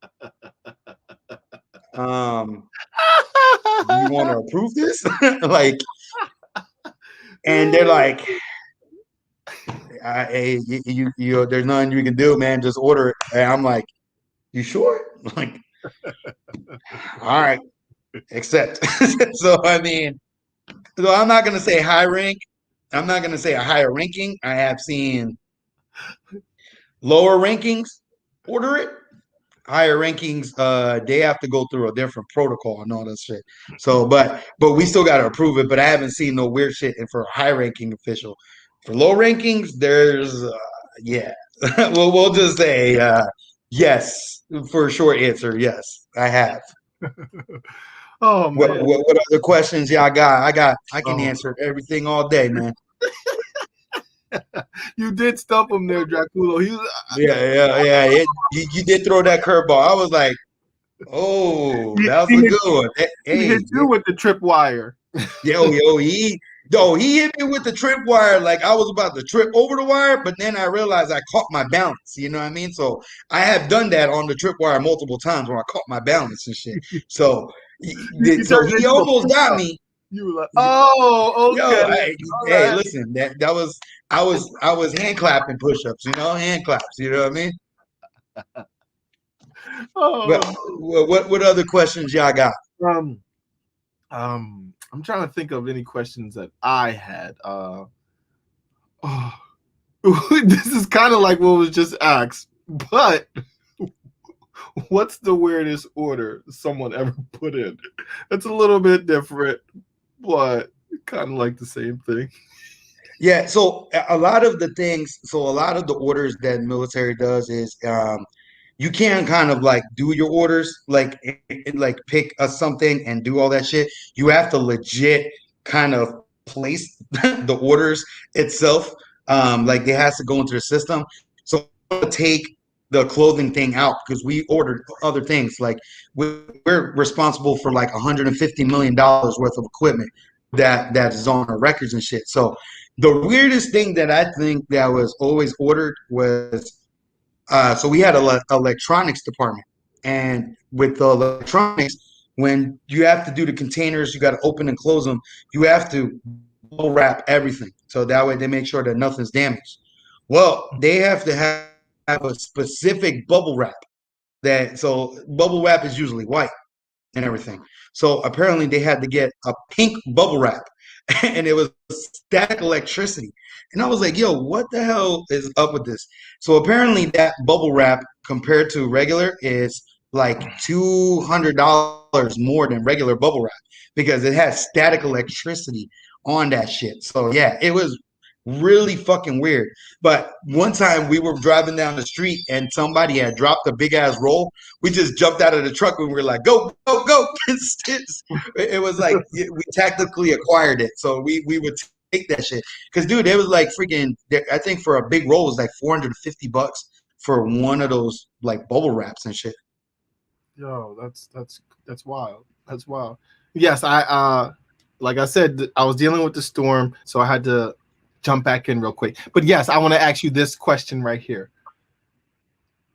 [SPEAKER 5] you want to approve this? Like, and they're like, hey, you, there's nothing you can do, man. Just order it. And I'm like, you sure? Like, all right, accept. So I mean, so I'm not gonna say high rank. I'm not gonna say a higher ranking. I have seen lower rankings order it. Higher rankings, they have to go through a different protocol and all that shit. So, but we still got to approve it. But I haven't seen no weird shit. And for a high ranking official, for low rankings, there's yeah. we'll just say yes for a short answer. Yes, I have.
[SPEAKER 4] Oh man.
[SPEAKER 5] What other questions y'all got? I can answer everything all day, man.
[SPEAKER 4] You did stump him there, Draculo.
[SPEAKER 5] Yeah. You did throw that curveball. I was like, oh, that was a good one.
[SPEAKER 4] He hit you with the tripwire.
[SPEAKER 5] He hit me with the tripwire like I was about to trip over the wire, but then I realized I caught my balance. You know what I mean? So I have done that on the tripwire multiple times where I caught my balance and shit. So he almost got me.
[SPEAKER 4] You were like, oh, okay.
[SPEAKER 5] Hey, listen, that was I was hand clapping push-ups, hand claps, you know what I mean? What other questions y'all got?
[SPEAKER 4] I'm trying to think of any questions that I had. This is kind of like what was just asked, but what's the weirdest order someone ever put in? It's a little bit different, but kind of like the same thing.
[SPEAKER 5] Yeah, so a lot of the orders that military does is you can kind of like do your orders, like pick something and do all that shit. You have to legit kind of place the orders itself. Like it has to go into the system. So take the clothing thing out because we ordered other things. Like we're responsible for like $150 million worth of equipment. that is on our records and shit. So the weirdest thing that I think that was always ordered was so we had an electronics department, and with the electronics, when you have to do the containers, you got to open and close them. You have to bubble wrap everything, so that way they make sure that nothing's damaged. Well, they have to have a specific bubble wrap. So bubble wrap is usually white and everything. So apparently they had to get a pink bubble wrap, and it was static electricity. And I was like, yo, what the hell is up with this? So apparently that bubble wrap compared to regular is like $200 more than regular bubble wrap because it has static electricity on that shit. So yeah, it was really fucking weird. But one time we were driving down the street and somebody had dropped a big ass roll. We just jumped out of the truck and we were like, go, go, go. It was like we tactically acquired it. So we would take that shit. Because, dude, it was like freaking, I think for a big roll, it was like $450 for one of those like bubble wraps and shit.
[SPEAKER 4] Yo, that's wild. That's wild. Yes, I like I said, I was dealing with the storm, so I had to jump back in real quick. But yes, I want to ask you this question right here.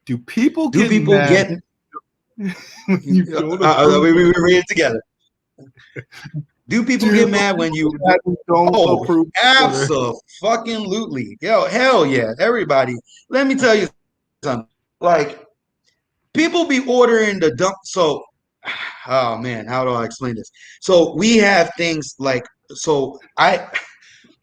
[SPEAKER 4] Do people get mad?
[SPEAKER 5] We read it together. Do people get mad when you don't approve? Absolutely. Yo, hell yeah. Everybody. Let me tell you something. Like, people be ordering the dump. So, oh man, how do I explain this? So we have things like, so I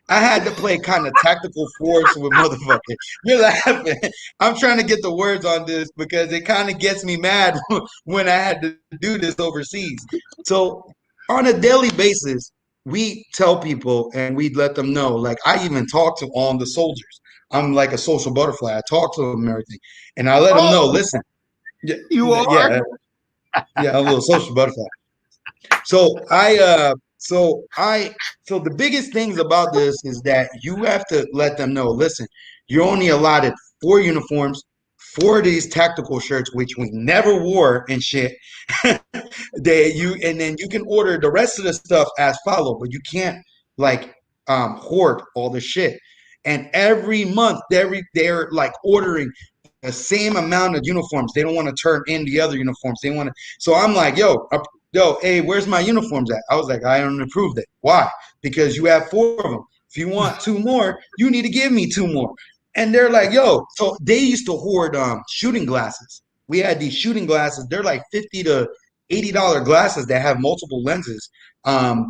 [SPEAKER 5] had to play kind of tactical force with motherfucker. You're laughing. I'm trying to get the words on this because it kind of gets me mad when I had to do this overseas. So on a daily basis, we tell people and we let them know. Like, I even talk to all the soldiers. I'm like a social butterfly. I talk to them and everything. And I let them know, listen.
[SPEAKER 4] You are?
[SPEAKER 5] Yeah, I'm a little social butterfly. So so the biggest things about this is that you have to let them know, listen, you're only allotted 4 uniforms, 4 of these tactical shirts, which we never wore and shit. And then you can order the rest of the stuff as follow, but you can't like hoard all the shit. And every month they're like ordering the same amount of uniforms. They don't want to turn in the other uniforms. They want to. So I'm like, yo, hey, where's my uniforms at? I was like, I don't approve it. Why? Because you have 4 of them. If you want 2 more, you need to give me 2 more. And they're like, yo, so they used to hoard shooting glasses. We had these shooting glasses. They're like $50 to $80 glasses that have multiple lenses.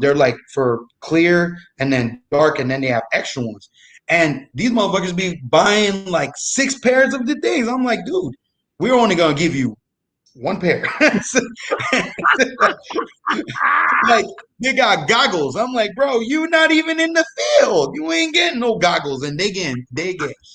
[SPEAKER 5] They're like for clear and then dark, and then they have extra ones. And these motherfuckers be buying like 6 pairs of the things. I'm like, dude, we're only gonna give you 1 pair. Like, they got goggles. I'm like, bro, you not even in the field. You ain't getting no goggles. And they get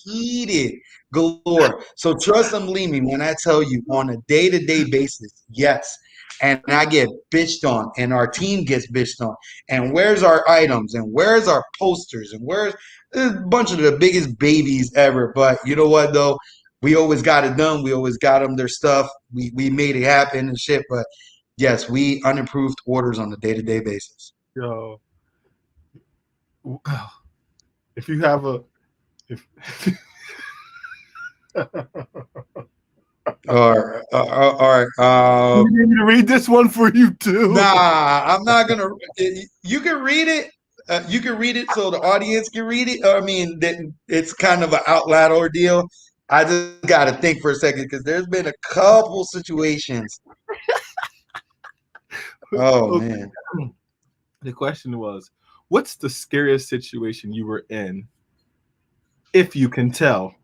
[SPEAKER 5] heated galore. So trust them, believe me, when I tell you on a day-to-day basis, yes. And I get bitched on, and our team gets bitched on. And where's our items? And where's our posters? And where's a bunch of the biggest babies ever? But you know what, though? We always got it done. We always got them their stuff. We made it happen and shit. But yes, we unapproved orders on a day-to-day basis.
[SPEAKER 4] Yo, if you have
[SPEAKER 5] All right.
[SPEAKER 4] you need me to read this one for you too.
[SPEAKER 5] Nah, I'm not gonna. You can read it. You can read it so the audience can read it. I mean, it's kind of an out loud ordeal. I just got to think for a second because there's been a couple situations. Oh, man.
[SPEAKER 4] The question was, what's the scariest situation you were in, if you can tell?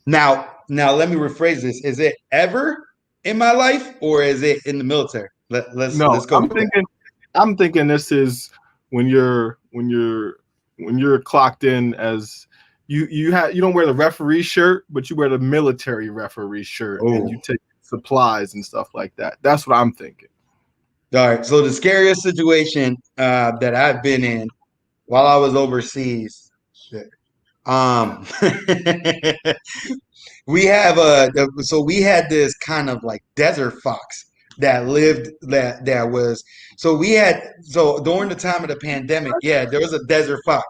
[SPEAKER 4] Now, let me rephrase this. Is it ever in my life or is it in the military? Let's go. I'm thinking this is when you're clocked in as you don't wear the referee shirt, but you wear the military referee shirt and you take supplies and stuff like that. That's what I'm thinking.
[SPEAKER 5] All right. So the scariest situation that I've been in while I was overseas, we had this kind of like desert fox that lived that was so we had so during the time of the pandemic, yeah, there was a desert fox.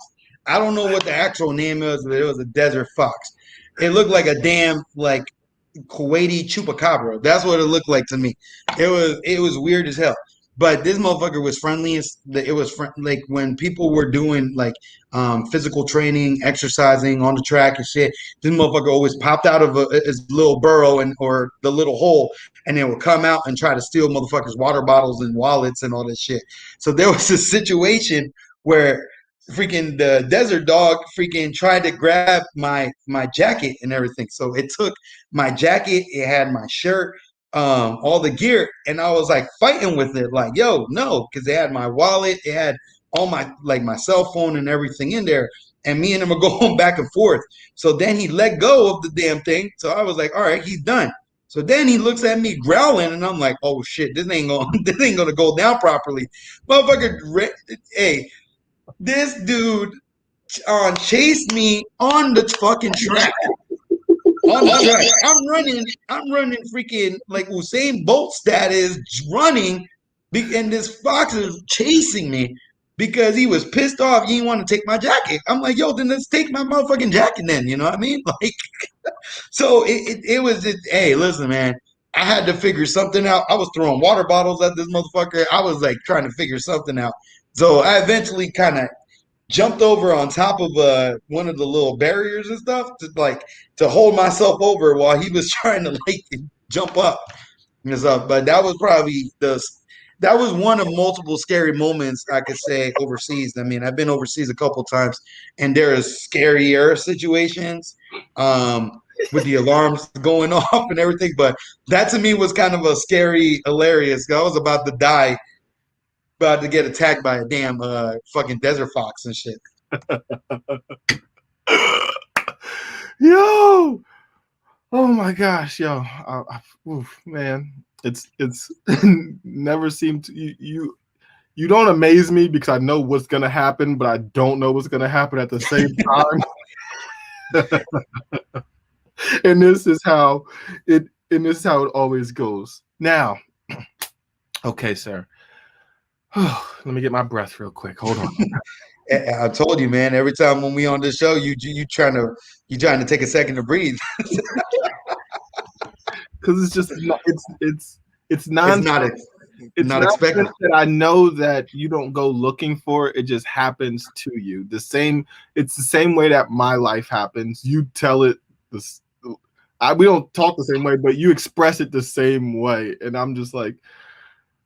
[SPEAKER 5] I don't know what the actual name is, but it was a desert fox. It looked like a damn like Kuwaiti chupacabra. That's what it looked like to me. It was weird as hell. But this motherfucker was friendly. It was like when people were doing like physical training, exercising on the track and shit. This motherfucker always popped out of his little burrow and or the little hole, and then would come out and try to steal motherfuckers' water bottles and wallets and all that shit. So there was a situation where freaking the desert dog freaking tried to grab my jacket and everything. So it took my jacket, it had my shirt, all the gear, and I was like fighting with it, like, yo, no, because it had my wallet, it had all my like my cell phone and everything in there. And me and him are going back and forth. So then he let go of the damn thing. So I was like, all right, he's done. So then he looks at me growling, and I'm like, oh shit, this ain't gonna go down properly. Motherfucker, hey, this dude chased me on the fucking track. On the track. I'm running freaking like Usain Bolt status running, and this fox is chasing me because he was pissed off. He didn't want to take my jacket. I'm like, yo, then let's take my motherfucking jacket then. You know what I mean? Like, so it was just, hey, listen, man. I had to figure something out. I was throwing water bottles at this motherfucker. I was like trying to figure something out. So I eventually kind of jumped over on top of one of the little barriers and stuff to hold myself over while he was trying to like jump up and stuff. But that was probably that was one of multiple scary moments I could say overseas. I mean, I've been overseas a couple times, and there is scarier situations with the alarms going off and everything. But that to me was kind of a scary, hilarious. I was about to die, about to get attacked by a damn fucking desert fox and shit.
[SPEAKER 4] Yo, oh my gosh, yo, oof, man, it's never seemed to you don't amaze me because I know what's gonna happen, but I don't know what's gonna happen at the same time. And this is how it always goes. Now, okay, sir. Let me get my breath real quick. Hold on.
[SPEAKER 5] I told you, man. Every time when we on this show, you trying to take a second to breathe.
[SPEAKER 4] Because it's just it's
[SPEAKER 5] not expected.
[SPEAKER 4] That I know that you don't go looking for it. It just happens to you. It's the same way that my life happens. You tell it we don't talk the same way, but you express it the same way, and I'm just like,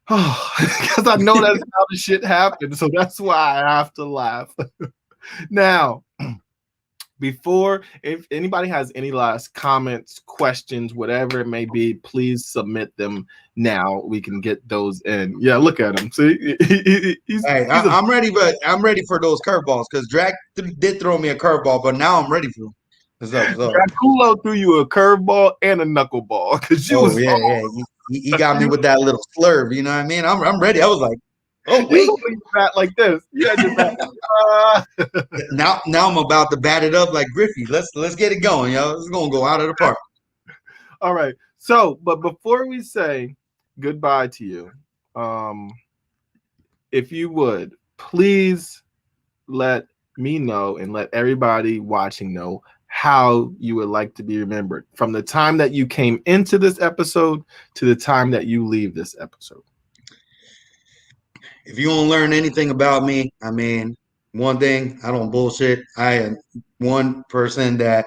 [SPEAKER 4] oh, because I know that's how the shit happens. So that's why I have to laugh. Now, before, if anybody has any last comments, questions, whatever it may be, please submit them now. We can get those in. Yeah, look at him. See,
[SPEAKER 5] I'm ready, but I'm ready for those curveballs because Drac did throw me a curveball, but now I'm ready for them.
[SPEAKER 4] Draculo threw you a curveball and a knuckleball because you was
[SPEAKER 5] he got me with that little slurve. You know what I mean? I'm ready. I was like, oh wait,
[SPEAKER 4] bat like this. Yeah,
[SPEAKER 5] now I'm about to bat it up like Griffey. Let's get it going, yo. It's gonna go out of the park.
[SPEAKER 4] All right. So, but before we say goodbye to you, if you would please let me know and let everybody watching know how you would like to be remembered from the time that you came into this episode to the time that you leave this episode.
[SPEAKER 5] If you want to learn anything about me, I mean, one thing, I don't bullshit. I am one person that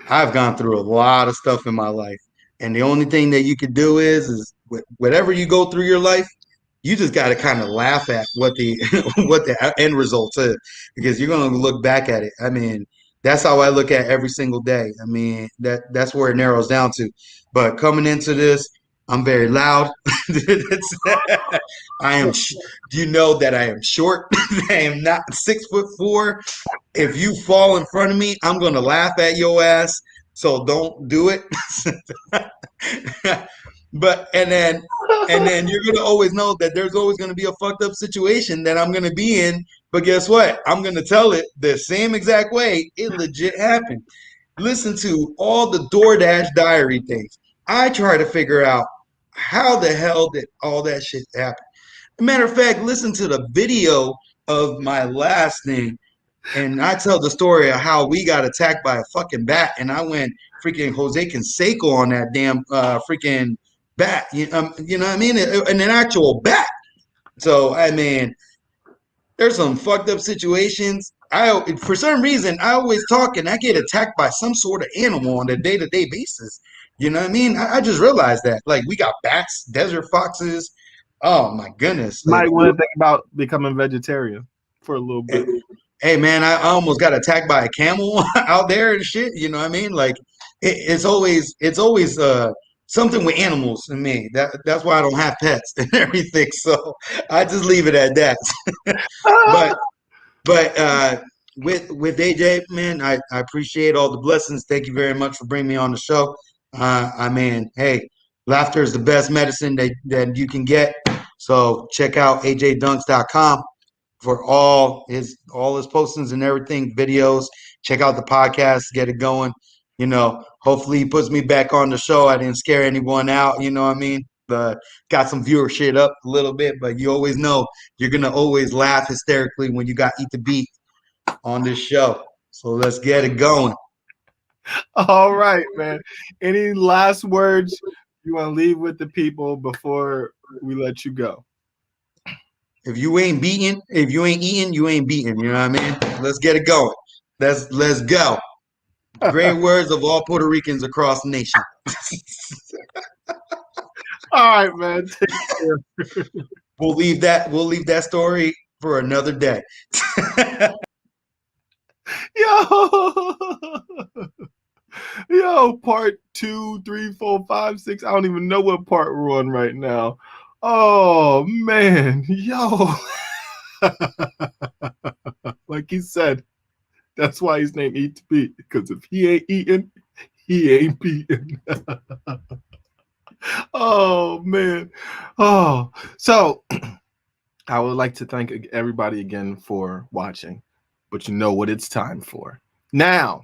[SPEAKER 5] I've gone through a lot of stuff in my life. And the only thing that you could do is whatever you go through your life, you just got to kind of laugh at what the what the end result is, because you're going to look back at it. I mean, that's how I look at every single day. I mean, that's where it narrows down to. But coming into this, I'm very loud. I am. You know that I am short. I am not 6'4". If you fall in front of me, I'm gonna laugh at your ass. So don't do it. But and then you're gonna always know that there's always gonna be a fucked up situation that I'm gonna be in. But guess what? I'm gonna tell it the same exact way it legit happened. Listen to all the DoorDash diary things. I try to figure out how the hell did all that shit happen? Matter of fact, listen to the video of my last thing, and I tell the story of how we got attacked by a fucking bat, and I went freaking Jose Canseco on that damn freaking bat. You know what I mean? An actual bat. So I mean, there's some fucked up situations. For some reason, I always talk and I get attacked by some sort of animal on a day-to-day basis. You know what I mean? I just realized that. Like, we got bats, desert foxes. Oh my goodness! Like,
[SPEAKER 4] Might want to think about becoming vegetarian for a little bit.
[SPEAKER 5] hey man, I almost got attacked by a camel out there and shit. You know what I mean? Like, it's always something with animals in me. That's why I don't have pets and everything. So I just leave it at that. But with AJ, man, I appreciate all the blessings. Thank you very much for bringing me on the show. I mean, hey, laughter is the best medicine that you can get. So check out ajdunks.com for all his postings and everything, videos. Check out the podcast, get it going. You know, hopefully he puts me back on the show. I didn't scare anyone out, you know what I mean? But got some viewership up a little bit, but you always know you're gonna always laugh hysterically when you got Eat2Beat on this show. So let's get it going.
[SPEAKER 4] All right, man. Any last words you want to leave with the people before we let you go?
[SPEAKER 5] If you ain't eating, you ain't beating. You know what I mean? Let's get it going. Let's go. Great words of all Puerto Ricans across the nation.
[SPEAKER 4] All right, man. Take care.
[SPEAKER 5] We'll leave that story for another day.
[SPEAKER 4] Yo, part 2, 3, 4, 5, 6. I don't even know what part we're on right now. Oh man, yo. Like he said, that's why he's named Eat2Beat, because if he ain't eating, he ain't beating. Oh man. Oh, so I would like to thank everybody again for watching, but you know what it's time for. Now,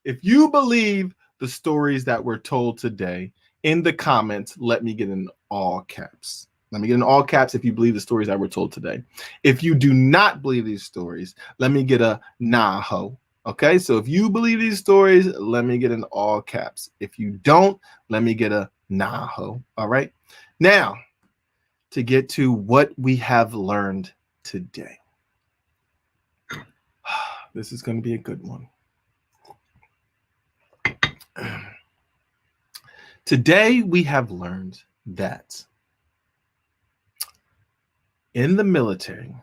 [SPEAKER 4] if you believe the stories that were told today, in the comments, let me get in all caps. Let me get in all caps if you believe the stories that were told today. If you do not believe these stories, let me get a nah ho. Okay, so if you believe these stories, let me get in all caps. If you don't, let me get a nah ho. All right. Now, to get to what we have learned today. This is going to be a good one. Today, we have learned that in the military,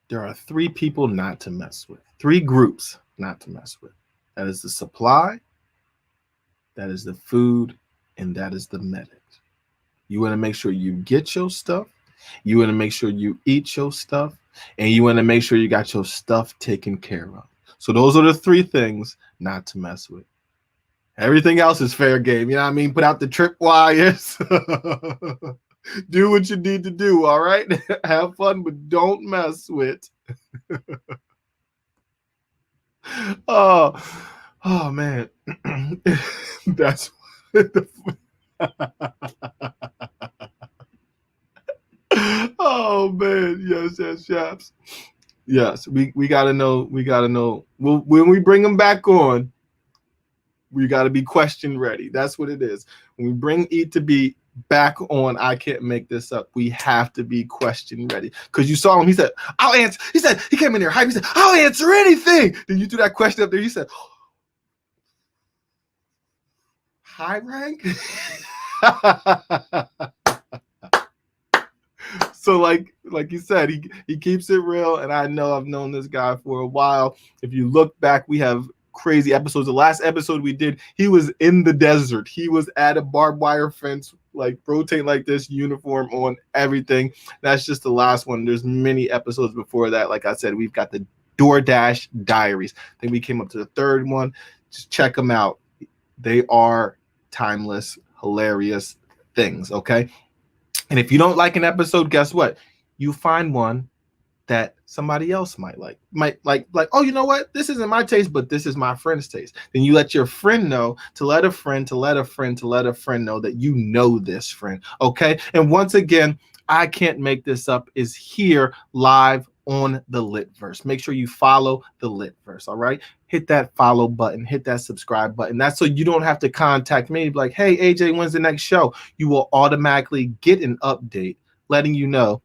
[SPEAKER 4] there are 3 people not to mess with, 3 groups not to mess with. That is the supply, that is the food, and that is the medic. You want to make sure you get your stuff, you want to make sure you eat your stuff, and you want to make sure you got your stuff taken care of. So those are the 3 things not to mess with. Everything else is fair game. You know what I mean? Put out the trip wires. Do what you need to do, all right? Have fun, but don't mess with. Oh man. That's oh man, yes. Yes, we gotta know. When we bring them back on, we got to be question ready. That's what it is. When we bring Eat2Beat back on, I can't make this up. We have to be question ready. Because you saw him, he said, I'll answer. He said, he came in there hype. He said, I'll answer anything. Then you threw that question up there. He said, high rank? So like you said, he keeps it real. And I know I've known this guy for a while. If you look back, we have crazy episodes. The last episode we did, he was in the desert. He was at a barbed wire fence, like rotating like this, uniform on, everything. That's just the last one. There's many episodes before that. Like I said, we've got the DoorDash Diaries. Then we came up to the 3rd one. Just check them out. They are timeless, hilarious things, okay? And if you don't like an episode, guess what? You find one that somebody else might like, oh, you know what? This isn't my taste, but this is my friend's taste. Then you let your friend know to let a friend know that you know this friend. Okay. And once again, I Can't Make This Up is here live on the Litverse. Make sure you follow the Litverse. All right. Hit that follow button, hit that subscribe button. That's so you don't have to contact me like, hey, AJ, when's the next show? You will automatically get an update letting you know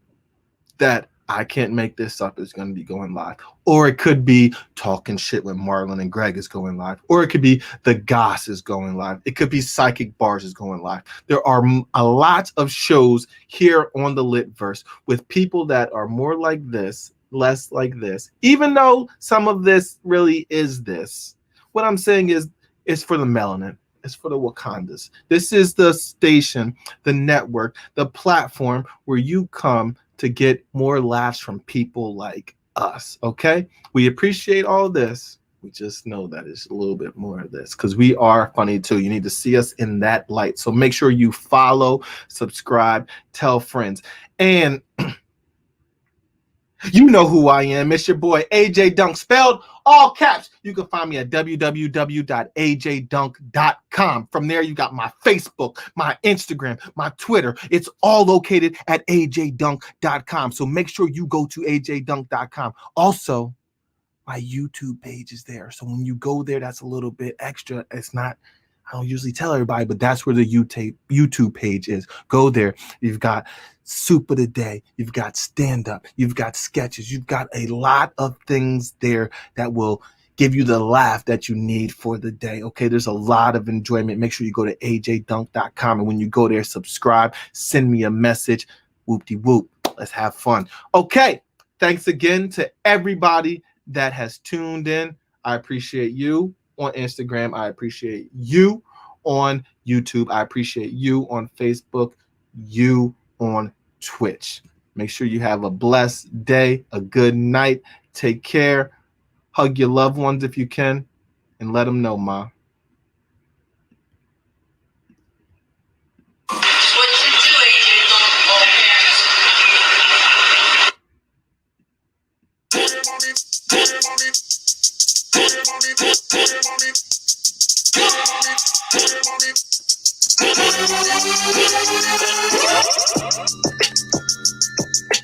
[SPEAKER 4] that I Can't Make This Up is going to be going live. Or it could be Talking Shit with Marlon and Greg is going live. Or it could be The Goss is going live. It could be Psychic Bars is going live. There are a lot of shows here on the Litverse with people that are more like this, less like this. Even though some of this really is this. What I'm saying is, it's for the melanin. It's for the Wakandas. This is the station, the network, the platform where you come to get more laughs from people like us, okay? We appreciate all this. We just know that it's a little bit more of this because we are funny too. You need to see us in that light. So make sure you follow, subscribe, tell friends. And you know who I am. It's your boy, AJ Dunk, spelled all caps. You can find me at www.ajdunk.com. From there, you got my Facebook, my Instagram, my Twitter. It's all located at ajdunk.com. So make sure you go to ajdunk.com. Also, my YouTube page is there. So when you go there, that's a little bit extra. It's not, I don't usually tell everybody, but that's where the YouTube page is. Go there. You've got Soup of the Day. You've got stand-up. You've got sketches. You've got a lot of things there that will give you the laugh that you need for the day. Okay, there's a lot of enjoyment. Make sure you go to ajdunk.com. And when you go there, subscribe. Send me a message. Whoop-de-whoop. Let's have fun. Okay, thanks again to everybody that has tuned in. I appreciate you on Instagram. I appreciate you on YouTube. I appreciate you on Facebook, you on Twitch. Make sure you have a blessed day, a good night. Take care. Hug your loved ones if you can, and let them know, Ma.